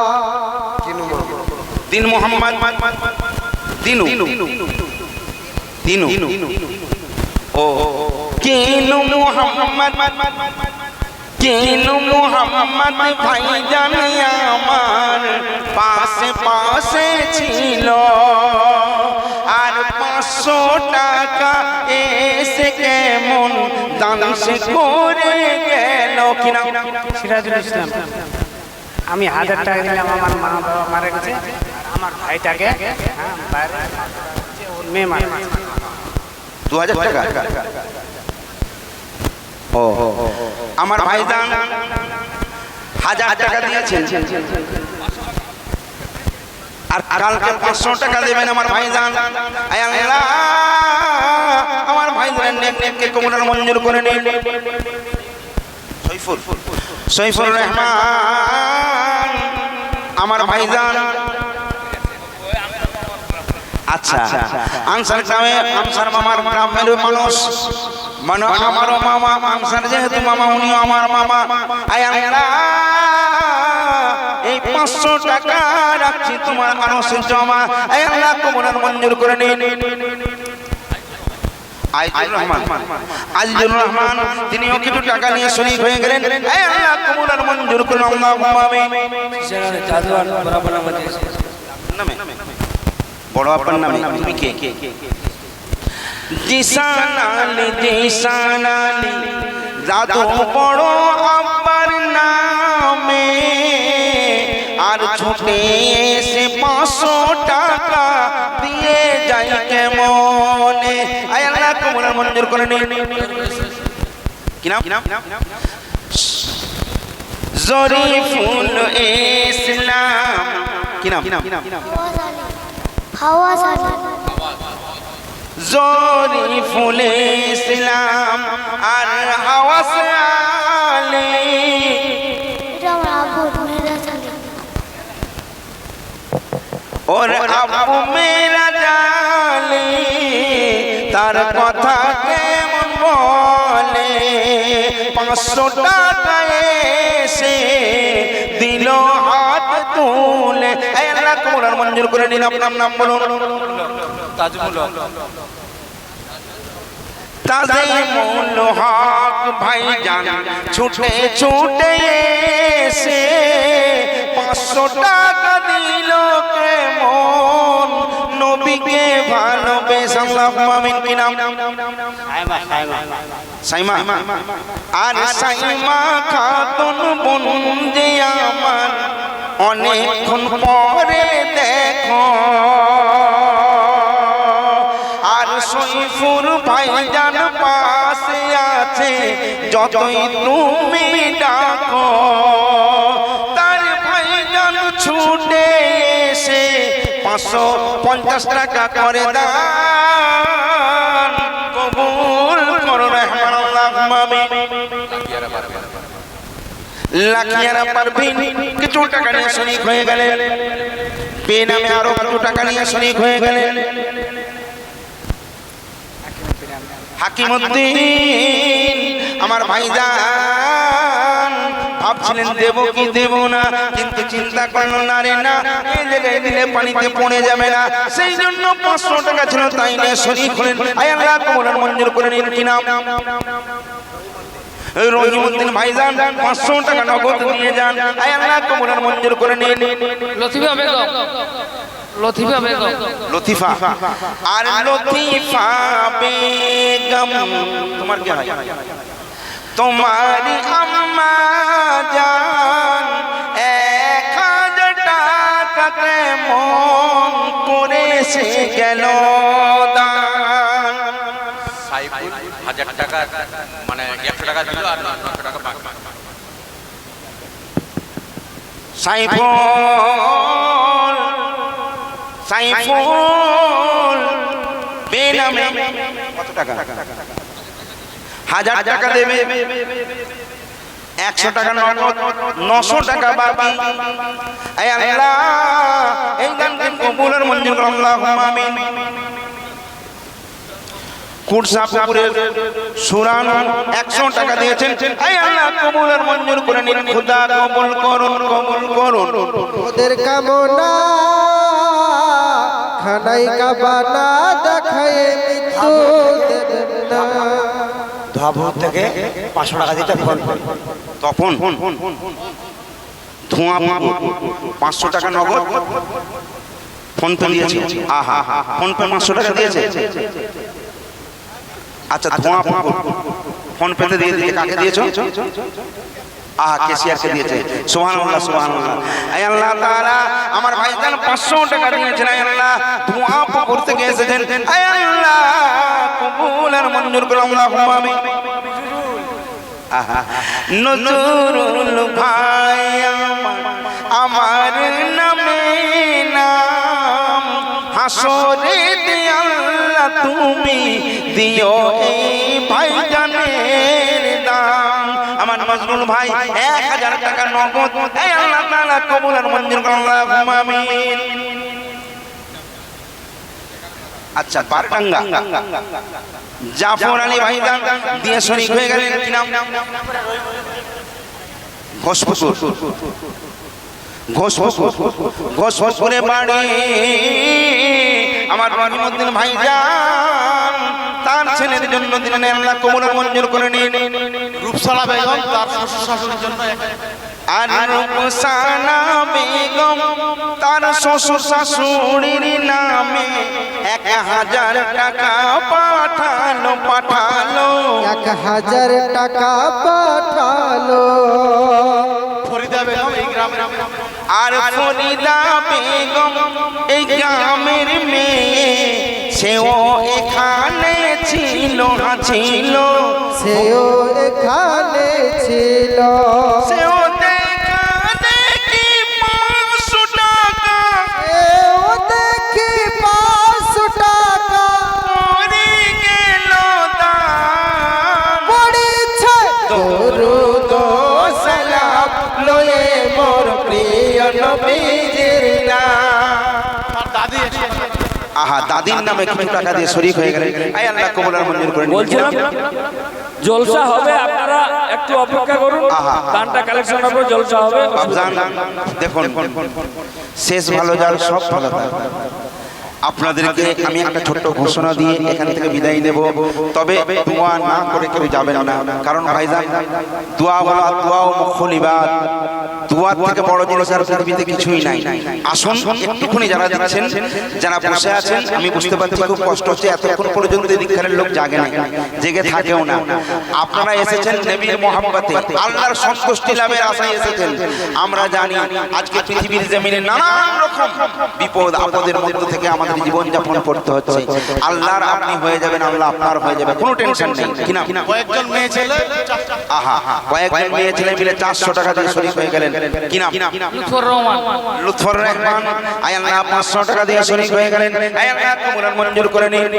দিন মোহাম্মদ দিনু দিনু ও কিনু মোহাম্মদ, কিনু মোহাম্মদ ভাইজান আমার পাশে পাশে ছিল, আর 500 টাকা এসে কেমন দান সে করে গেল। কি নাম? সিরাজুল ইসলাম। আমি 1000 টাকা দিলাম, আমার মা বাবা মারা গেছে, আমার ভাইটাকে বাইরে ওর মেয়ে মারা গেছে। 2000 টাকা। ও আমার ভাইজান 1000 টাকা দিয়েছেন, আর কালকে 500 টাকা দেবেন আমার ভাইজান। আয় আল্লাহ আমার ভাইজানের নেককে কবুল আর মঞ্জুর করে নিন। সৈফুর রহমান আমার ভাইজান। আচ্ছা আনসার গ্রামে, আনসার মামার গ্রামের মানুষ, মানে আমারও মামা, আনসার যেহেতু মামা উনিও আমার মামা। আয় আল্লাহ এই 500 টাকা রাখছি তোমার মানুষের জমা, আয় আল্লাহ কবুল আর মঞ্জুর করে নিন। আজিজুর রহমান তিনিও কিছু টাকা নিয়ে শরীক হয়ে গেলেন, আয় আল্লাহ কবুল আর মঞ্জুর করুন। আল্লাহুম্মা আমিন। বড় আপনার নামে তুমি কে? জিসানালি জিসানালি জাদু বড় আব্বার নামে, আর ছুটে এসে 500 টাকা দিয়ে যাই কেমনে। আয় আল্লাহ কবুল আর মঞ্জুর করে নিন। কি নাম? জরিফুল ইসলাম। কি নাম? জরিফুল ইসলাম আর হাওয়াস আলী। ওর আব্বু মেরা জালি, তার কথা কেমন বলে, 500 টাকা এসে দিল হাত তুলে। আয় আল্লাহ কবুল আর মঞ্জুর করে নিন। আপনার নাম বলুন। তাজমুল হক ভাইজান ছুটে ছুটে এসে 500 টাকা দিল কেমন, নবীকে ভালোবেসে। আল্লাহুম্মা আমিন। কি নাম? সাইমা। আর সাইমা খাতুন বোন যে আমার অনেকক্ষণ পরে দেখো, আর সৈফুর ভাইজান পাশে আছে যতই তুমি ডাকো, তার ভাইজান ছুটে এসে 550 টাকা করে দান কবুল করো রহমান। আল্লাহুম্মা আমিন। লাখিয়ারা পারভিন কিছু টাকা নিয়ে শরিক হয়ে গেলেন, পে নামে আরো কিছু টাকা নিয়ে শরিক হয়ে গেলেন। হাকিমউদ্দিন আমার ভাইজান ভাবছিলেন দেব কি দেব না, কিন্তু চিন্তা করলো না রে না, এই জায়গায় দিলে পানিতে পড়ে যাবে না, সেই জন্য 500 টাকা ছিল তাই নিয়ে শরিক হলেন। আয় আল্লাহ কবুল আর মঞ্জুর করে নিন। কি নাম? রহিমউদ্দিন ভাইজান 500 টাকা নগদ নিয়ে যান। আয় আল্লাহ কবুল আর মঞ্জুর করে নিন। লতিফা বেগম, লতিফা বেগম, লতিফা আর লতিফা বেগম তোমার কি হয়? তোমারি আম্মা জান 1000 টাকাতে মন করেছে গেল দান। সাইফুল 1000 টাকা মানে 100 টাকা দিল আর 900 টাকা বাকি। সাইফুল সাইফুল বেনামে কত টাকা? 1000 টাকা দেবে, 100 টাকা নগদ, 900 টাকা বাকি। আয় আল্লাহ এই দানকে কবুল আর মঞ্জুর করুন, আল্লাহুম্মা আমিন। কুরসাপুরের সুরানো 100 টাকা দিয়েছেন। আয় আল্লাহ কবুল আর মঞ্জুর করে নিন, খোদা কবুল করুন, কবুল করুন। ওদের কামনা খানাই কাবানা দেখায় মৃত্যু দেবেন না। ধোয়াভোর থেকে 500 টাকা দিতে তখন ধোঁয়া 500 টাকা নগদ ফোন পে দিয়েছে। আহা ফোন পে 500 টাকা দিয়েছে। আচ্ছা ধোঁয়া ফোন পেতে দিয়ে দিয়েছে, কাকে দিয়েছো? আহা কেসিয়ারকে দিয়েছে। সুবহানাল্লাহ সুবহানাল্লাহ। আয় আল্লাহ তাআলা আমার ভাইজান 500 টাকা দিয়েছেন। আয় আল্লাহ ধোঁয়া পুকুর থেকে এসেছেন। আয় আল্লাহ কবুল আর মঞ্জুর করুন, আল্লাহুম্মা আমিন। নজরুল ভাই আমার নামে নাম হাসরে আল্লাহ তুমি দিও এই ভাইজানের দাম। আমার নজরুল ভাই 1000 টাকা নগদ। এই আল্লাহ তাআলা কবুল আর মঞ্জুর করুন, আল্লাহুম্মা আমিন। আচ্ছা বারডাঙ্গা জাফর আলী ভাইজান দিয়ে শরীক হয়ে গেলেন। কি নাম? ঘোষপুরে বাড়ি আমার রহিমউদ্দিন ভাইজান তার ছেলের জন্য দিলেন। আল্লাহ কবুল আর মঞ্জুর করে নিন। রূপসালা বেগম তার শ্বশুর শাশুড়ির জন্য আর রূপসানা বেগম তার শ্বশুর শাশুড়ির নামে 1000 টাকা পাঠালো। 1000 টাকা পাঠালো। ফরিদা বেগম এই গ্রামের আর ফরিদা বেগম এই গ্রামের মেয়ে, সেও এখানে ছিল। সেও এখানে ছিল। সেও দেখা দেখি 500 টাকা, সেও দেখি 500 টাকা পড়ে গেল দান। পড়েছে দরুদ ও সালাম লয়ে মোর প্রিয় নবীজির নাম। আর দাদি আহা দাদির নামে কিছু টাকা দিয়ে শরীক হয়ে গেলেন। আয় আল্লাহ কবুল আর মঞ্জুর করে নিন। বলছিলাম জলসা হবে, আপনারা একটু অপেক্ষা করুন, গানটা কালেকশন হবে, জলসা হবে। বাবজান দেখুন শেষ ভালো যার সব ভালো যায়। আপনাদেরকে আমি একটা ছোট্ট ঘোষণা দিয়ে এখান থেকে বিদায় নেব। তবে দোয়া না করে কেউ যাবেন না, কারণ ভাইজান দোয়া বলা দোয়া ও মুখল ইবাদ, দোয়ার থেকে বড় জিনিস আর পৃথিবীতে কিছুই নাই। আসুন একটুখানি যারা দিচ্ছেন, যারা বসে আছেন, আমি বুঝতে পারছি খুব কষ্ট হচ্ছে, এতক্ষণ পর্যন্ত এদিকখানের লোক জাগে না, জেগে থাকেও না। আপনারা এসেছেন নবীর মহব্বতে, আল্লাহর সন্তুষ্টি লাভের আশায় এসেছেন। আমরা জানি আজকে পৃথিবীর জমিনে নানান রকম বিপদ আপদের মধ্য থেকে আমাদের জীবন যাপন করতে হচ্ছে। আল্লাহর আপনি হয়ে যাবেন, আল্লাহ আপনার হয়ে যাবে, কোনো টেনশন নেই। কিনা কয়েকজন মেয়ে ছেলে আহা কয়েকজন মেয়ে ছেলে মিলে 400 টাকা দিয়ে শরীক হয়ে গেলেন। কি নাম? লুৎফর রহমান। লুৎফর রহমান। আয় আল্লাহ 500 টাকা দিয়ে শরীক হয়ে গেলেন। আয় আল্লাহ কবুল আর মঞ্জুর করে নিন।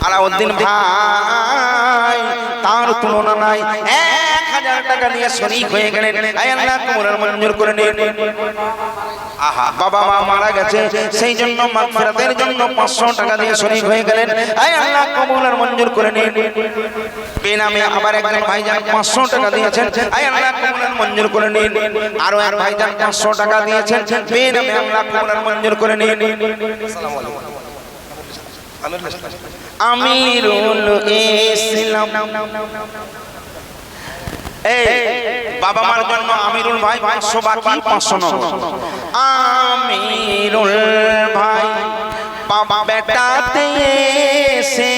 আলাউদ্দিন ভাই, তার তুলনা নাই, 1000 টাকা দিয়ে শরীক হয়ে গেলেন। আয় আল্লাহ কবুল আর মঞ্জুর করে নিন। আহা, বাবা মা মারা গেছে, সেই জন্য মাগফিরাতের জন্য 500 টাকা দিয়ে শরীক হয়ে গেলেন। আয় আল্লাহ কবুল আর মঞ্জুর করে নিন। বেনামে আবার একজন ভাইজান 500 টাকা দিয়েছেন। আয় আল্লাহ কবুল আর মঞ্জুর করে নিন। আরো এক ভাইজান 500 টাকা দিয়েছেন। বেনামে আল্লাহ কবুল আর মঞ্জুর করে নিন। আমিরুল ইসলাম, বাবা মার জন্য আমিরুল ভাই 500 বাকি 500 নগদ। আমিরুল ভাই বাবা বেটাতে এসে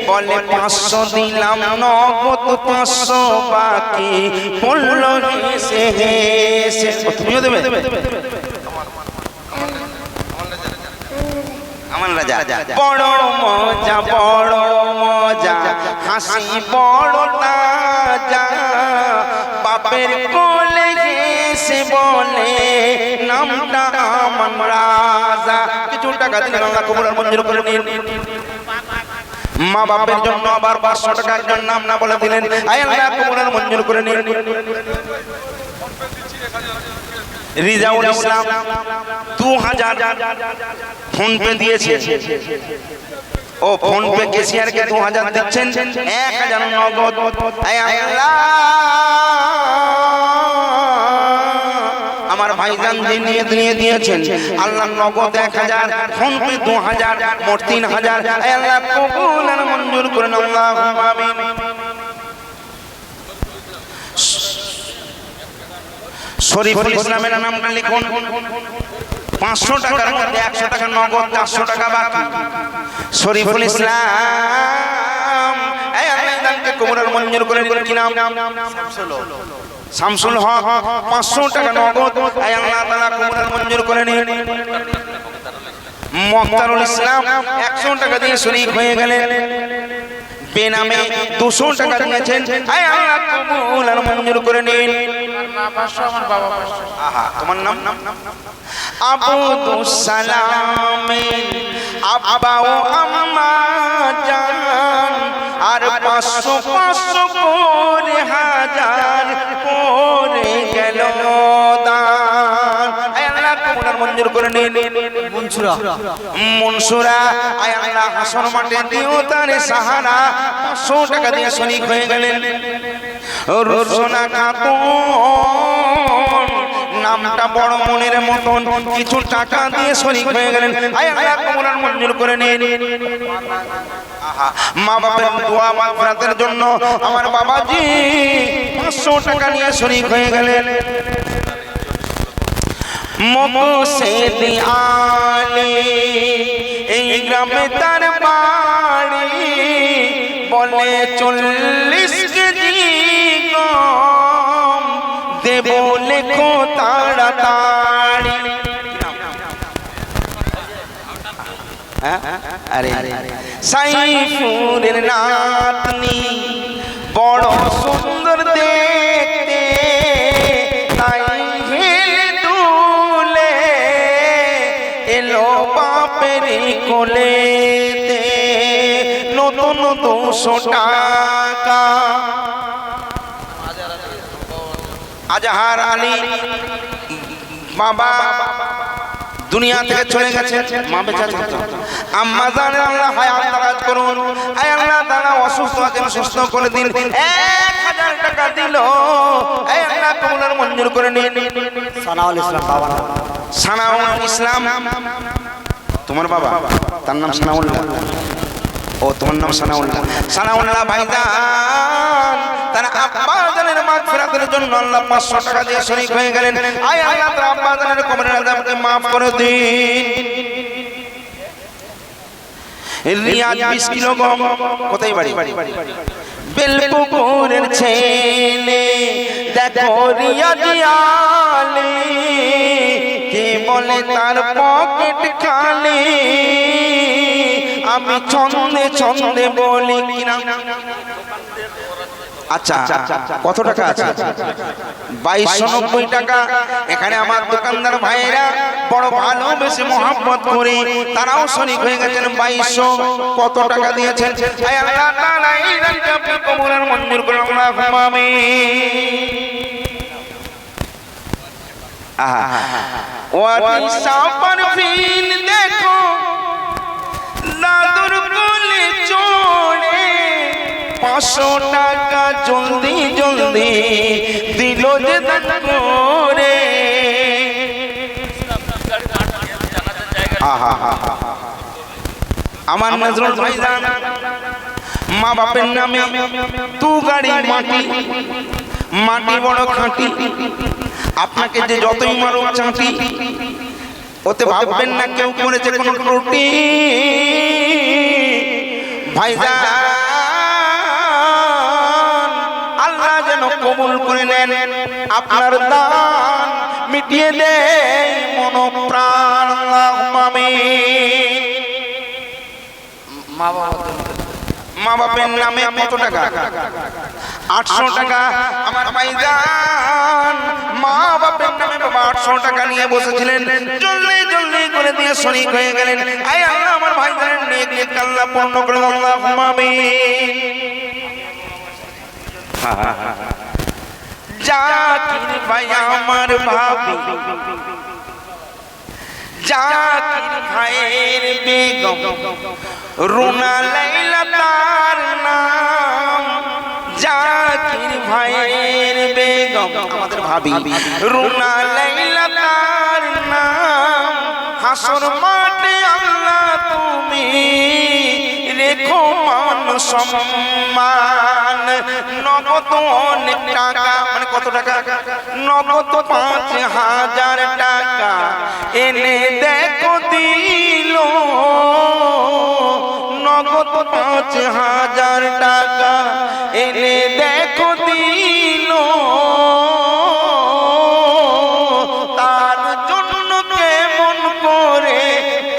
বলে 500 দিলাম নগদ, 500 বাকি বলল হেসে হেসে। তুমিও দেবে? আমার রাজা, বড় মজা বড় মজা, হাসি বড় তাজা, বাপের কোলে হেসে বলে নামটা আমার রাজা। কিছু টাকা দিলেন, আল্লাহ কবুল আর মঞ্জুর করে নিন। মা বাপের জন্য আবার 500 টাকা একজন নাম না বলে দিলেন। আয় আল্লাহ কবুল আর মঞ্জুর করে নিন। রিজাউল ইসলাম 2000 ফোন পে দিয়েছে। ও ফোন পে ক্যাশিয়ারকে 2000 দিচ্ছেন, 1000 নগদ। আয় আল্লাহ, আমার ভাইজান যে নিয়ে দিয়েছেন, আল্লাহ নগদ 1000, ফোন পে 2000, মোট 3000। আয় আল্লাহ কবুল আর মঞ্জুর করুন। আল্লাহুম্মা আমিন। শরীফুল ইসলামের নামটা লিখুন। 500 টাকার মধ্যে 100 টাকা নগদ, 400 টাকা বাকি। শরীফুল ইসলাম, এই আল্লাহ দানকে কবুল আর মঞ্জুর করে নিন। কি নাম? শামসুল হক, 500 টাকা নগদ। এই আল্লাহ তাআলা কবুল আর মঞ্জুর করে নিন। মুখতারুল ইসলাম 100 টাকা দিয়ে শরীক হয়ে গেলেন। বেনামে 200 টাকা দিয়েছেন। আয় আল্লাহ কবুল আর মঞ্জুর করে নিন। আহা, তোমার নাম? আব্দুস সালামের আব্বা ও আম্মা জান, আর 500 করে 1000 করে গেল দান। আয় আল্লাহ কবুল আর মঞ্জুর করে নিন। মনসুরা, আয় আল্লাহ হাসর মাঠে দিও তারে সাহারা, 500 টাকা দিয়ে শরীক হয়ে গেলেন। রোশনা খাতুন, নামটা বড় মনের মতন, কিছু টাকা দিয়ে শরীক হয়ে গেলেন। আয় আল্লাহ কবুল আর মঞ্জুর করে নিন। মা বাপের দোয়া মাগফিরাতের জন্য আমার বাবাজি 500 টাকা নিয়ে শরীক হয়ে গেলেন। মকসেদ আলী, এই গ্রামে তার বাড়ি, বলে 40 কেজি গম দেব লেখো তাড়াতাড়ি। আরে সাইফুরের নাতনি বড় সুন্দর দেখতে, তাই হেলে দুলে এলো বাপের কোলেতে, নতুন 200 টাকা। আজহার আলী বাবা দুনিয়া থেকে চলে গেছে, মা বেঁচে আছে। আম্মা জান আল্লাহ হায়াত দারাজ করুন। আয় আল্লাহ তাআলা অসুস্থ আছেন, সুস্থ করে দিন। 1000 টাকা দিল। আয় আল্লাহ কবুল আর মঞ্জুর করে নিন। সানাউল ইসলাম বাবা। সানাউল ইসলাম তোমার বাবা? তার নাম সানাউল্লাহ। ও তোমার নাম সানাউল্লাহ। সানাউল্লাহ ভাইজান তার আব্বা জানের মাগফিরাতের জন্য আল্লাহ 500 টাকা দিয়ে শরীক হয়ে গেলেন। আয় আল্লাহ তার আব্বা জানের কবরের আযাবকে maaf করে দিন। রিয়াজ 20 কিলো গম। কোথায় বাড়ি? বেলপুকুরের ছেলে দেখো রিয়াজ আলী, কে বলে তার পকেট খালি, আমি ছন্দে ছন্দে বলি। কিনা আচ্ছা কত টাকা আছে? 2290 টাকা। এখানে আমার দোকানদার ভাইয়েরা বড় ভালোবেসে মহব্বত করে তারাও শরিক হয়ে গেছেন। 2200 কত টাকা দিয়েছেন? আয় আল্লাহ তাআলা এই দানকে আপনি কবুল আর মঞ্জুর করুন, আল্লাহুম্মা আমিন। ওয়ারিসা পারফিন দেখো দাদুর কোলে চড়ে 500 টাকা জলদি জলদি দিল যে দান করে। আমার নজরুল ভাইজান মা বাপের নামে 2 গাড়ি মাটি, মাটি বড় খাঁটি। আপনাকে যে যতই মারুক চাঁটি, ওতে ভাববেন না কেউ করেছে কোনো ত্রুটি। ভাইজান আল্লাহ যেন কবুল করে নেন আপনার দান, মিটিয়ে দেয় মন প্রাণ। আল্লাহুম্মা আমিন। মা বাপের নামে কত টাকা? 800 টাকা। আমার ভাইজান মা বাপের নামে বাবা 800 টাকা নিয়ে বসেছিলেন, জলদি জলদি করে দিয়ে শরিক হয়ে গেলেন। আয় আল্লাহ আমার ভাইজানের নেক নেক আল্লাহ পূর্ণ করে দাও, আল্লাহুম্মা আমিন। জাকির ভাই আমার ভাবি, জাকির ভাইয়ের বেগম, রুনা লাইলা তার নাম। জাকির ভাইয়ের বেগম আমাদের ভাবি, রুনা লাইলা তার নাম। হাসর মাঠে আল্লাহ তুমি রেখো মান সম্মান। নগদ অনেক টাকা, মানে কত টাকা? নগদ 5000 টাকা এনে দেখো দিল। নগদ 5000 টাকা এনে দেখো দিল। তার জন্য কেমন করে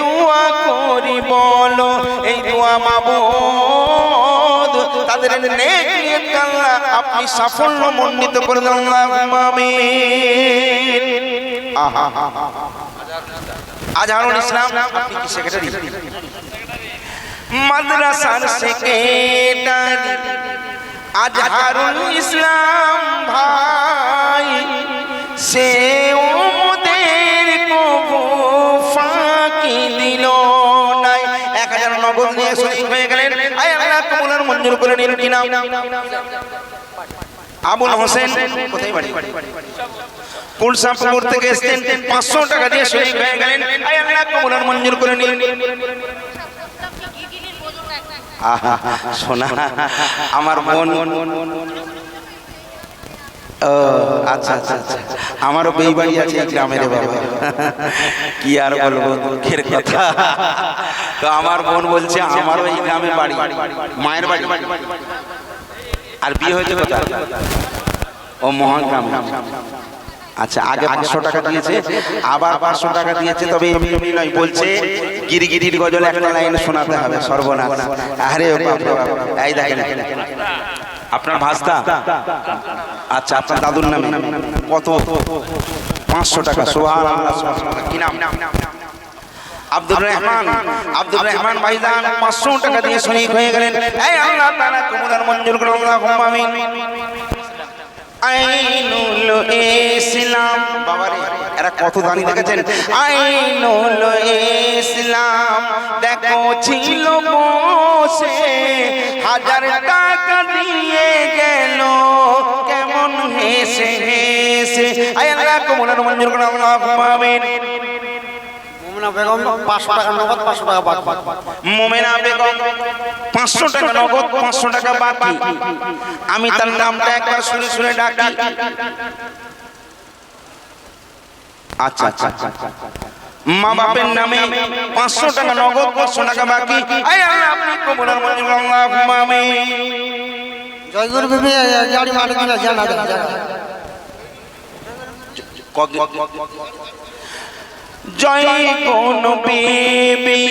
দোয়া করি বলো? এই দোয়া মাবুদ তাদের নেক নিয়ত আল্লাহ আপনি সাফল্য মণ্ডিত করে দেন, আল্লাহুম্মা আমিন। আজহারুল ইসলাম আপনি কি সেক্রেটারি? মাদ্রাসার সেক্রেটারি আজহারুল ইসলাম ভাই, সে ওদের কবু ফাঁকি দিল নাই। 1000 নগদ নিয়ে শরীক হয়ে গেলেন। আয় আল্লাহ কবুল আর মঞ্জুর করে নিন। কি নাম? আবুল হোসেন। কোথায় বাড়ি? পুলসাপুর থেকে এসেছেন। 500 টাকা দিয়ে শরীক হয়ে গেলেন। আয় আল্লাহ কবুল আর মঞ্জুর করে নিন। শোনা আমার বোন, আচ্ছা আচ্ছা আচ্ছা, আমারও বেই বাড়ি আছে গ্রামের বাবা, কি আর বলবো দুঃখের কথা। তো আমার বোন বলছে আমারও এই গ্রামে বাড়ি, মায়ের বাড়ি। আর বিয়ে হয়েছে কোথায়? ও মহাগ্রাম। আচ্ছা, আগে 500 টাকা দিয়েছে, আবার 500 টাকা দিয়েছে। তবে এমনি নয়, বলছে গিরিগিরির গজল একটা লাইন শোনাতে হবে। সর্বনাশ! আরে এই দেখেন আপনার ভাস্তা, আচ্ছা আপনার দাদুর নামে কত? 500 টাকা। সুবহানাল্লাহ। কি নাম? আব্দুর রহমান। আব্দুর রহমান ভাইজান 500 টাকা দিয়ে শরীক হয়ে গেলেন। এই আল্লাহ তাআলা কবুল আর মঞ্জুর করুন, আল্লাহুম্মা আমিন। আইনুল ইসলাম, বাবারে এরা কত দানি দেখেছেন? আইনুল ইসলাম দেখো ছিল বসে, 1000 টাকা দিয়ে গেল কেমন হেসে হেসে। আয় আল্লাহ কবুল আর মঞ্জুর করুন, আল্লাহুম্মা আমিন। মোমেনা বেগম 500 টাকা নগদ, 500 টাকা বাকি। মোমেনা বেগম 500 টাকা নগদ, 500 টাকা বাকি। আমি তার নামটা একবার শুনে শুনে ডাকি। আচ্ছা আচ্ছা, মা বাপের নামে 500 টাকা নগদ, 500 টাকা বাকি। আয় আল্লাহ আপনি কবুল আর মঞ্জুর করুন, আল্লাহুম্মা আমিন। জয়গুরু বিবি গাড়ি মালিক না জানা জয় কোন বিবি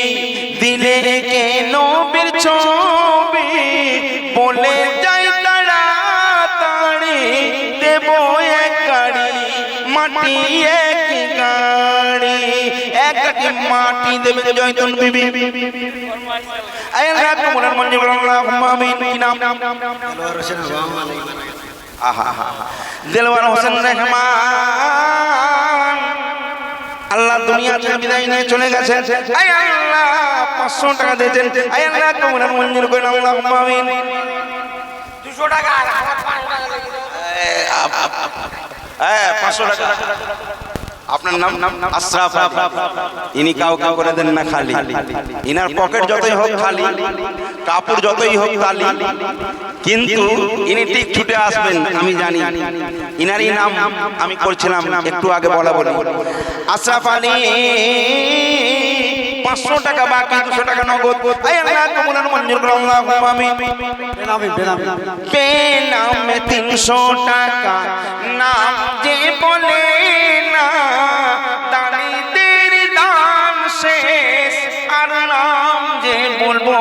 দিলে কেন বীর ছবি বলে যাই তারা মাটি এক গাড়ি এক গাড়ি মাটি দেবে জয়তুন বিবি আয় আল্লাহ তোমার মঞ্জুর আল্লাহুম্মা আমিন কি নাম আহা দিলওয়ার হোসেন রহমান আল্লাহ দুনিয়া থেকে বিদায় নিয়ে চলে গেছেন আয় আল্লাহ 500 টাকা দিয়েছেন আয় আল্লাহ তোমার মঞ্জুর করেন আল্লাহুম্মা আমিন 200 টাকা 500 টাকা আপনার নাম আশরাফ ইনি কাউ কাউ করে দেন না খালি ইনার পকেট যতই হোক খালি কাপড় যতই হোক খালি কিন্তু ইনি ঠিক ছুটে আসবেন আমি জানি ইনারই নাম আমি করছিলাম একটু আগে বলা বলি আশরাফ আলী 500 টাকা বাকি 200 টাকা নগদ আয় আল্লাহ তোমার মঞ্জুর করুন আল্লাহুম্মা আমিন বেনামে 300 টাকা নাম যে বলে না দানিদের দান শেষ আর নাম যে বলবো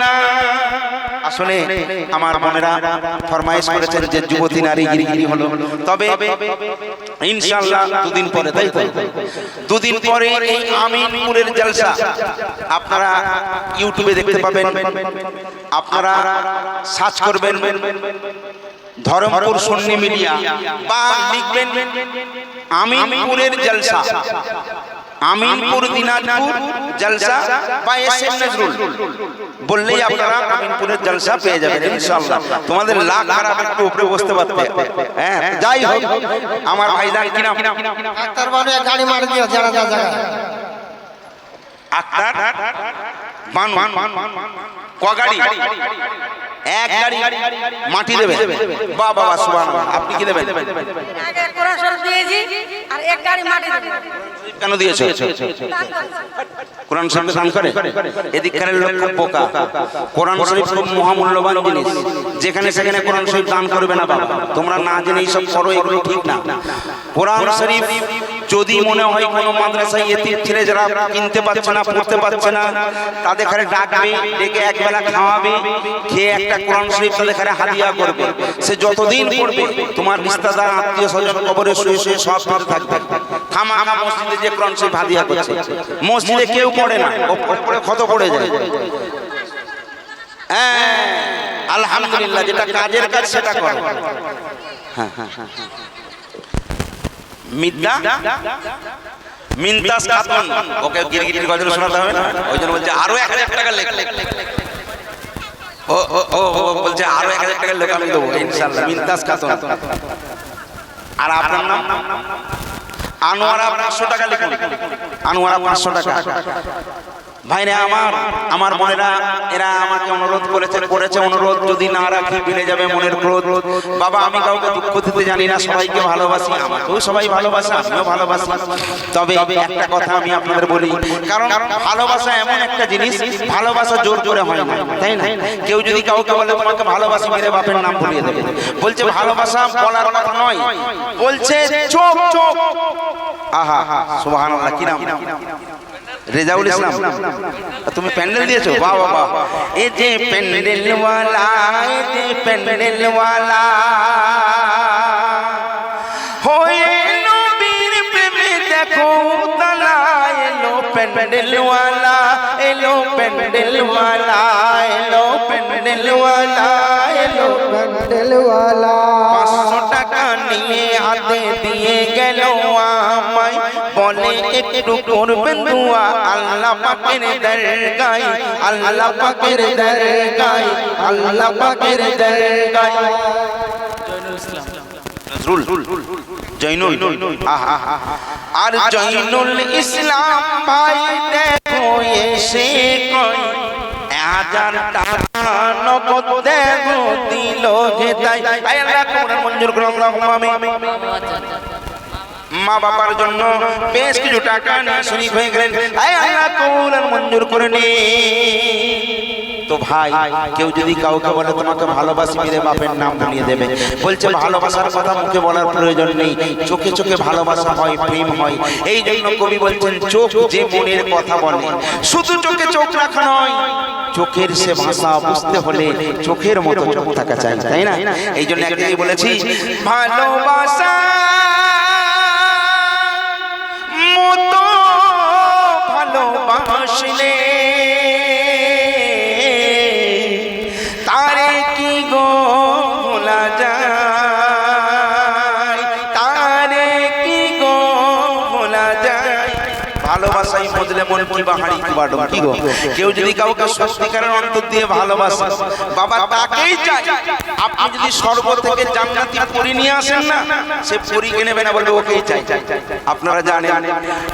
না আসলে আমার বোনেরা ফরমাইশ করেছেন যে যুবতী নারী গিরিগিরি হলো তবে ইনশাআল্লাহ দুদিন পরে তাই তো দুদিন পরে এই আমিনপুরের জলসা আপনারা ইউটিউবে দেখতে পাবেন আপনারা সার্চ করবেন ধরমপুর সুন্নি মিডিয়া বা লিখবেন আমিনপুরের জলসা আমিনপুর দিনাজপুর জলসা বা এসএম নজরুল বললেই আপনারা আমিনপুরের জলসা পেয়ে যাবেন ইনশাআল্লাহ তোমাদের লাখ খারাপ একটু উপরে বসতে পারতে হ্যাঁ যাই হোক আমার ভাইজান কি নাম আক্তার বানু এক গাড়ি মার দিও জানা জায়গা আক্তার বানু ক গাড়ি এক গাড়ি মাটি দেবে বাহ বাবা সুবহানাল্লাহ আপনি কি দেবেন আগে কোরআন শরীফ দিয়েছি আর এক গাড়ি মাটি দেব কেন দিয়েছো কোরআন শরীফ দান করে এদিককারের লোক খুব বোকা কোরআন শরীফ খুব মহামূল্যবান জিনিস যেখানে সেখানে কোরআন শরীফ দান করবে না বাবা তোমরা না জেনে এইসব করো এগুলো ঠিক না কোরআন শরীফ যদি মনে হয় কোনো মাদ্রাসায় এতিম ছেলে যারা কিনতে পারছে না পড়তে পারছে না তাদের এখানে ডাকবে ডেকে একবেলা খাওয়াবে খেয়ে একটা কোরআন শরীফ তাদের এখানে হাদিয়া করবে সে যতদিন পড়বে তোমার রিশতেদার আত্মীয় স্বজন কবরে শুয়ে শুয়ে সব পড়তে থাকবে খামাখা মসজিদে যে কোরআন শরীফ হাদিয়া করছে মসজিদে কেউ পড়ে না ওপরে ক্ষত পড়ে যায় হ্যাঁ আলহামদুলিল্লাহ যেটা কাজের কাজ সেটা করো হ্যাঁ হ্যাঁ হ্যাঁ মিদ্দা মিন্তাস খাতুন ওকে গিরগিটির গজল শোনাতে হবে না ওইজন্য বলছে আরো 1000 টাকা লেখ ও ও ও বলছে আরো 1000 টাকা লেখ আমি দেবো ইনশাআল্লাহ মিন্তাস খাতুন আর আপনার নাম আনোয়ারা 500 টাকা লিখুন আনোয়ারা 500 টাকা ভাইরা আমার বোনেরা এরা আমাকে অনুরোধ করেছে অনুরোধ যদি না রাখি মিলে যাবে মনের ক্রোধ বাবা আমি কাউকে দুঃখ দিতে জানি না সবাইকে ভালোবাসি আমাকেও সবাই ভালোবাসে আমিও ভালোবাসি তবে একটা কথা আমি আপনাদের বলি কারণ ভালোবাসা এমন একটা জিনিস ভালোবাসা জোর করে হয় না তাই না কেউ যদি কাউকে বলে তোমাকে ভালোবাসি মেরে বাপের নাম ভুলিয়ে দেবে বলছে ভালোবাসা বলার কথা নয় বলছে চোখ চোখ আহা সুবহানাল্লাহ কি নাম রেজাউল ইসলাম তুমি প্যান্ডেল দিয়েছো বাহ বাহ এই যে প্যান্ডেল ওয়ালা এই যে প্যান্ডেল ওয়ালা হয়ে নবীর প্রেমে দেখো তালা এলো প্যান্ডেল ওয়ালা এলো প্যান্ডেল ওয়ালা এলো প্যান্ডেল ওয়ালা এলো প্যান্ডেল ওয়ালা 500 টাকা নিয়ে হাতে দিয়ে গেল আমায় বলে একটু করবেন দোয়া আল্লাহ পাকের দরগায় আল্লাহ পাকের দরগায় আল্লাহ পাকের দরগায় নজরুল জয়নুল আহা আর জয়নুল ইসলাম ভাই দেখো এসে কই 1000 টাকা নগদ দেখো দিল হে তাই আল্লাহ কোরআন মঞ্জুর করুন আল্লাহুম্মা আমিন মা বাবার জন্য বেশ কিছু টাকা নিয়ে শরীক হয়ে গেলেন আল্লাহ কোরআন মঞ্জুর করে নে তো ভাই কেউ যদি কাউকে বলে তোমাকে ভালোবাসি মেরে বাপের নাম ভুলিয়ে দেবে বলছে ভালোবাসার কথা মুখে বলার প্রয়োজন নেই চোখে চোখে ভালোবাসা হয় প্রেম হয় এই জন্য কবি বলছেন চোখ যে মনের কথা বলে শুধু চোখে চোখ রাখা নয় চোখের সে ভাষা বুঝতে হলে চোখের মতো চোখ থাকা চাই তাই না এই জন্য একদিনই বলেছি ভালোবাসা বসলে তারে কি গো ভোলা যায়, তারে কি গো ভোলা যায়। ভালোবাসাই বদলে মন কি বাহারি কি বাডো কি গো। কেউ যদি কাউকে সত্যিকারের অন্তর দিয়ে ভালোবাসে বাবা তাকেই চাই। আপনি যদি স্বর্গ থেকে জান্নাতি পরী নিয়ে আসেন না, সে পরী কিনে নেবে না, বলবে ওকেই চাই। আপনারা জানেন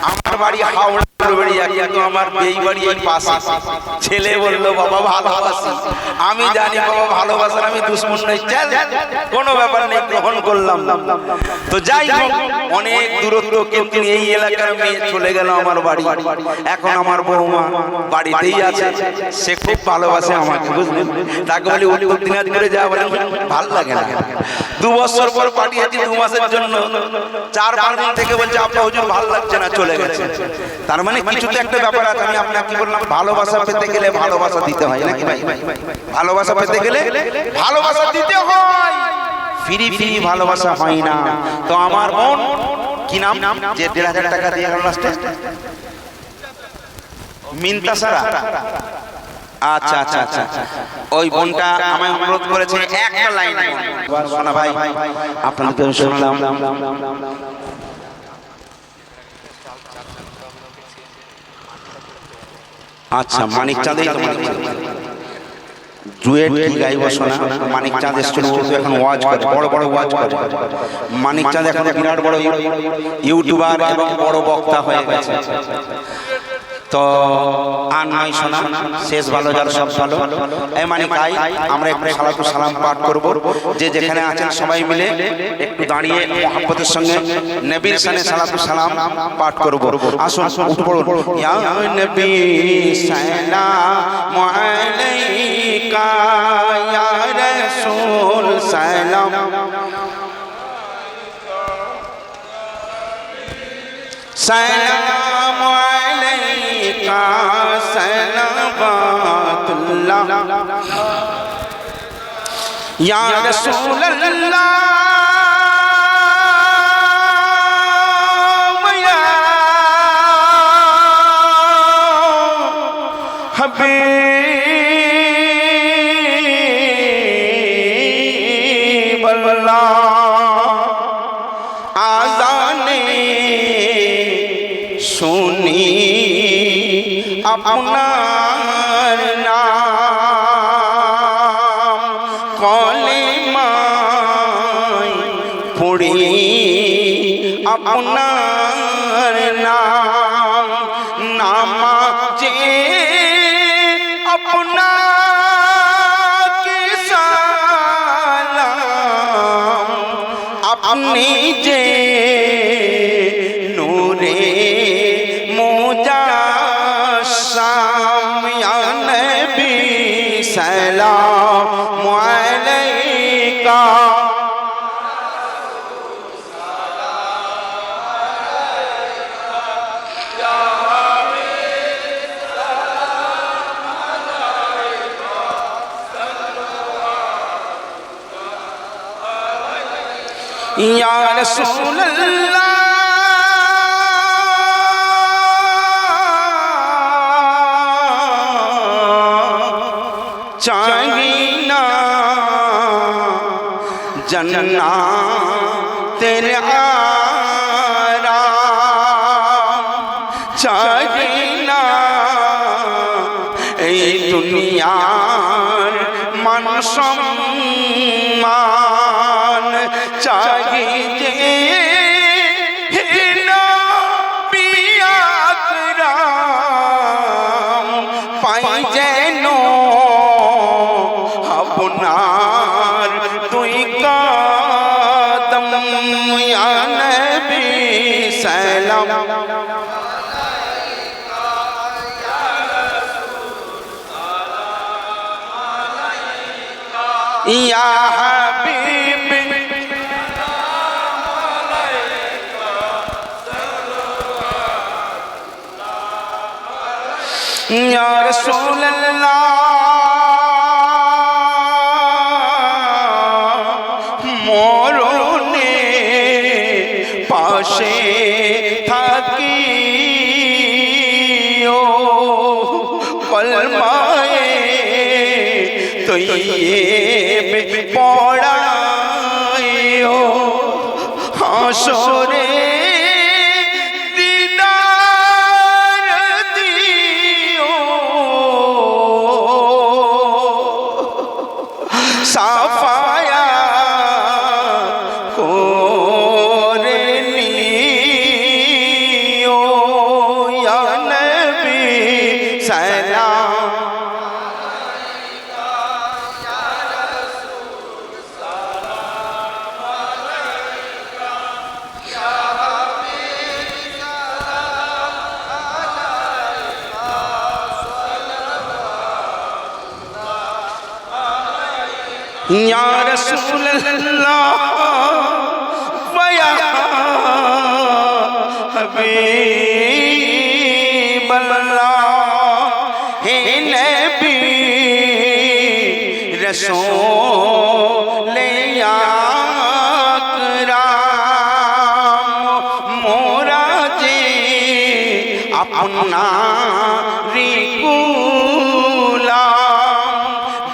আমার বাড়ি হাওড়া বেড়িয়া, কিন্তু আমার এই বাড়ি এই পাশে। ছেলে বললো বাবা ভালোবাসি, আমি জানি বাবা ভালোবাসার আমি দুশ্মন নই, চল কোনো ব্যাপার নেই, গ্রহণ করলাম। তো যাই হোক অনেক দূরত্ব, কিন্তু এই এলাকার মেয়ে চলে গেল আমার বাড়ি। এখন আমার বৌমা বাড়িতেই আছে, সে খুব ভালোবাসে আমাকে, বুঝলেন। তাকে বলি উত্তর দিনাজপুরে যা, বলে ভালো লাগে না। 2 বছর পর পাঠিয়েছি 2 মাসের জন্য, 4-5 দিন থেকে বলছে আপা হুজুর ভালো লাগছে না, চলে গেছে। তার মানে কিছু তো একটা ব্যাপার আছে। আমি আপনাকে কি বললাম, ভালোবাসা পেতে গেলে ভালোবাসা দিতে হয় নাকি ভাই? ভালোবাসা পেতে গেলে ভালোবাসা দিতে হয়, ফ্রি ফ্রি ভালোবাসা হয় না। তো আমার বোন কি নাম, যে 1,500 টাকা দিয়ে গেল লাস্টে, মিন্তাসারা। আচ্ছা আচ্ছা আচ্ছা, ওই বোনটা আমায় অনুরোধ করেছে একটা লাইন শোনা। ভাই আপনাদের শুনলাম, আচ্ছা মানিক চাঁদেই তো ডুয়েট কি গাইব শোনা। মানিক চাঁদ এসেছিল, ও তো এখন ওয়াজ করে, বড় বড় ওয়াজ করে। মানিক চাঁদ এখন বিরাট বড় ইউটিউবার এবং বড় বক্তা হয়ে গেছে। তো আর নয় শোনা, শেষ ভালো যার সব ভালো। এই মানিক আই, আমরা একটু সালাতু সালাম পাঠ করব। যে যেখানে আছেন সবাই মিলে একটু দাঁড়িয়ে মহব্বতের সঙ্গে নবীর শানে সালাতু সালাম পাঠ করব। আসুন উঠে পড়ুন। ইয়া নবী সালাম আলাইকা, ইয়া রাসূল সালাম, সালাম আলাইকা সালাওয়াতুল্লাহ ইয়া রাসূলুল্লাহ ইয়া হাবিবাল্লাহ। আযানে শুনি আপনার নাম, কলেমায় পড়ি আপনার নাম, নামাজে আপনাকে সালাম। আপনি যে নূরে মুজাসসাম, ইয়া নবী সালাম আলাইকা। ইয়া রাসূলুল্লাহ চাহি না জান্নাতের আরাম, চাহি না এই দুনিয়ার মান সম্মান, চাহি যে নবী আকরাম পাই যেন আপনার দুই কদম, ইয়া নবী সালাম ইয়া হাবিব ইয়া রাসূলুল্লাহ। মরণে পাশে থাকিও তৈয়েব পড়াইও হাসরে দিদার দিও সাফায়া করে নিও ইয়া নবী সালাম या रसूल अल्लाह वया हबीब अल्लाह हे नबी रसूल या करम मोरा जे अपना रिकुला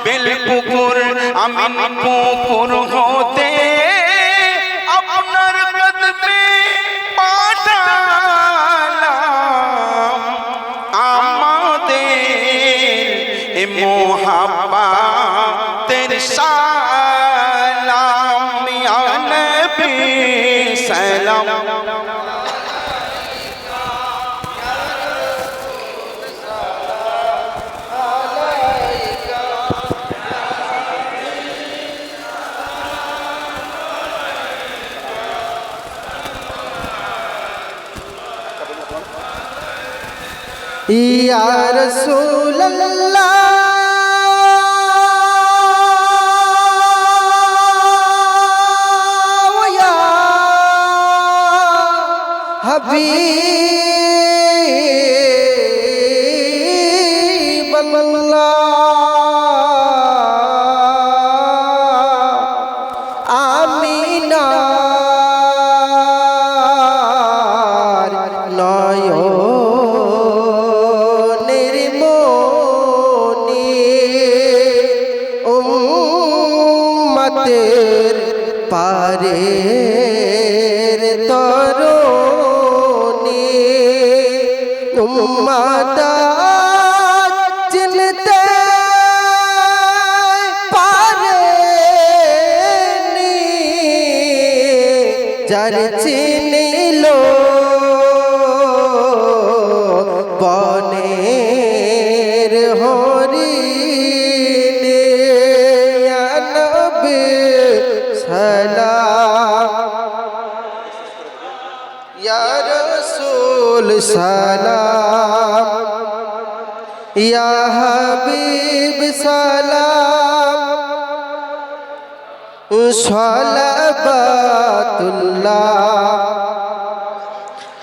बेलपुकुर अमिन पुकुर होते আপনার কদমে পাঠালাম আমাদের এ মোহাব্বতের সালাম ইয়া নবী সালাম या रसूल अल्लाह या हबीब अल्लाह आमीनार नयो পারের তরুণী উম্মতা চিনতে পারেনি যার চিনিল বনের হরিণী ইয়া নবী সালাম ইয়া রাসূল সালাম ইয়া হাবিব সালাম সালাবাতুল্লাহ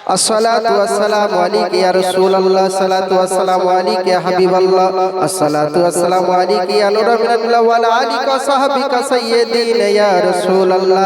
الصلاة والسلام عليك يا رسول الله الصلاة والسلام عليك يا حبيب الله الصلاة والسلام عليك يا نور من الله وعلى آلك وصحبك سيدين يا رسول الله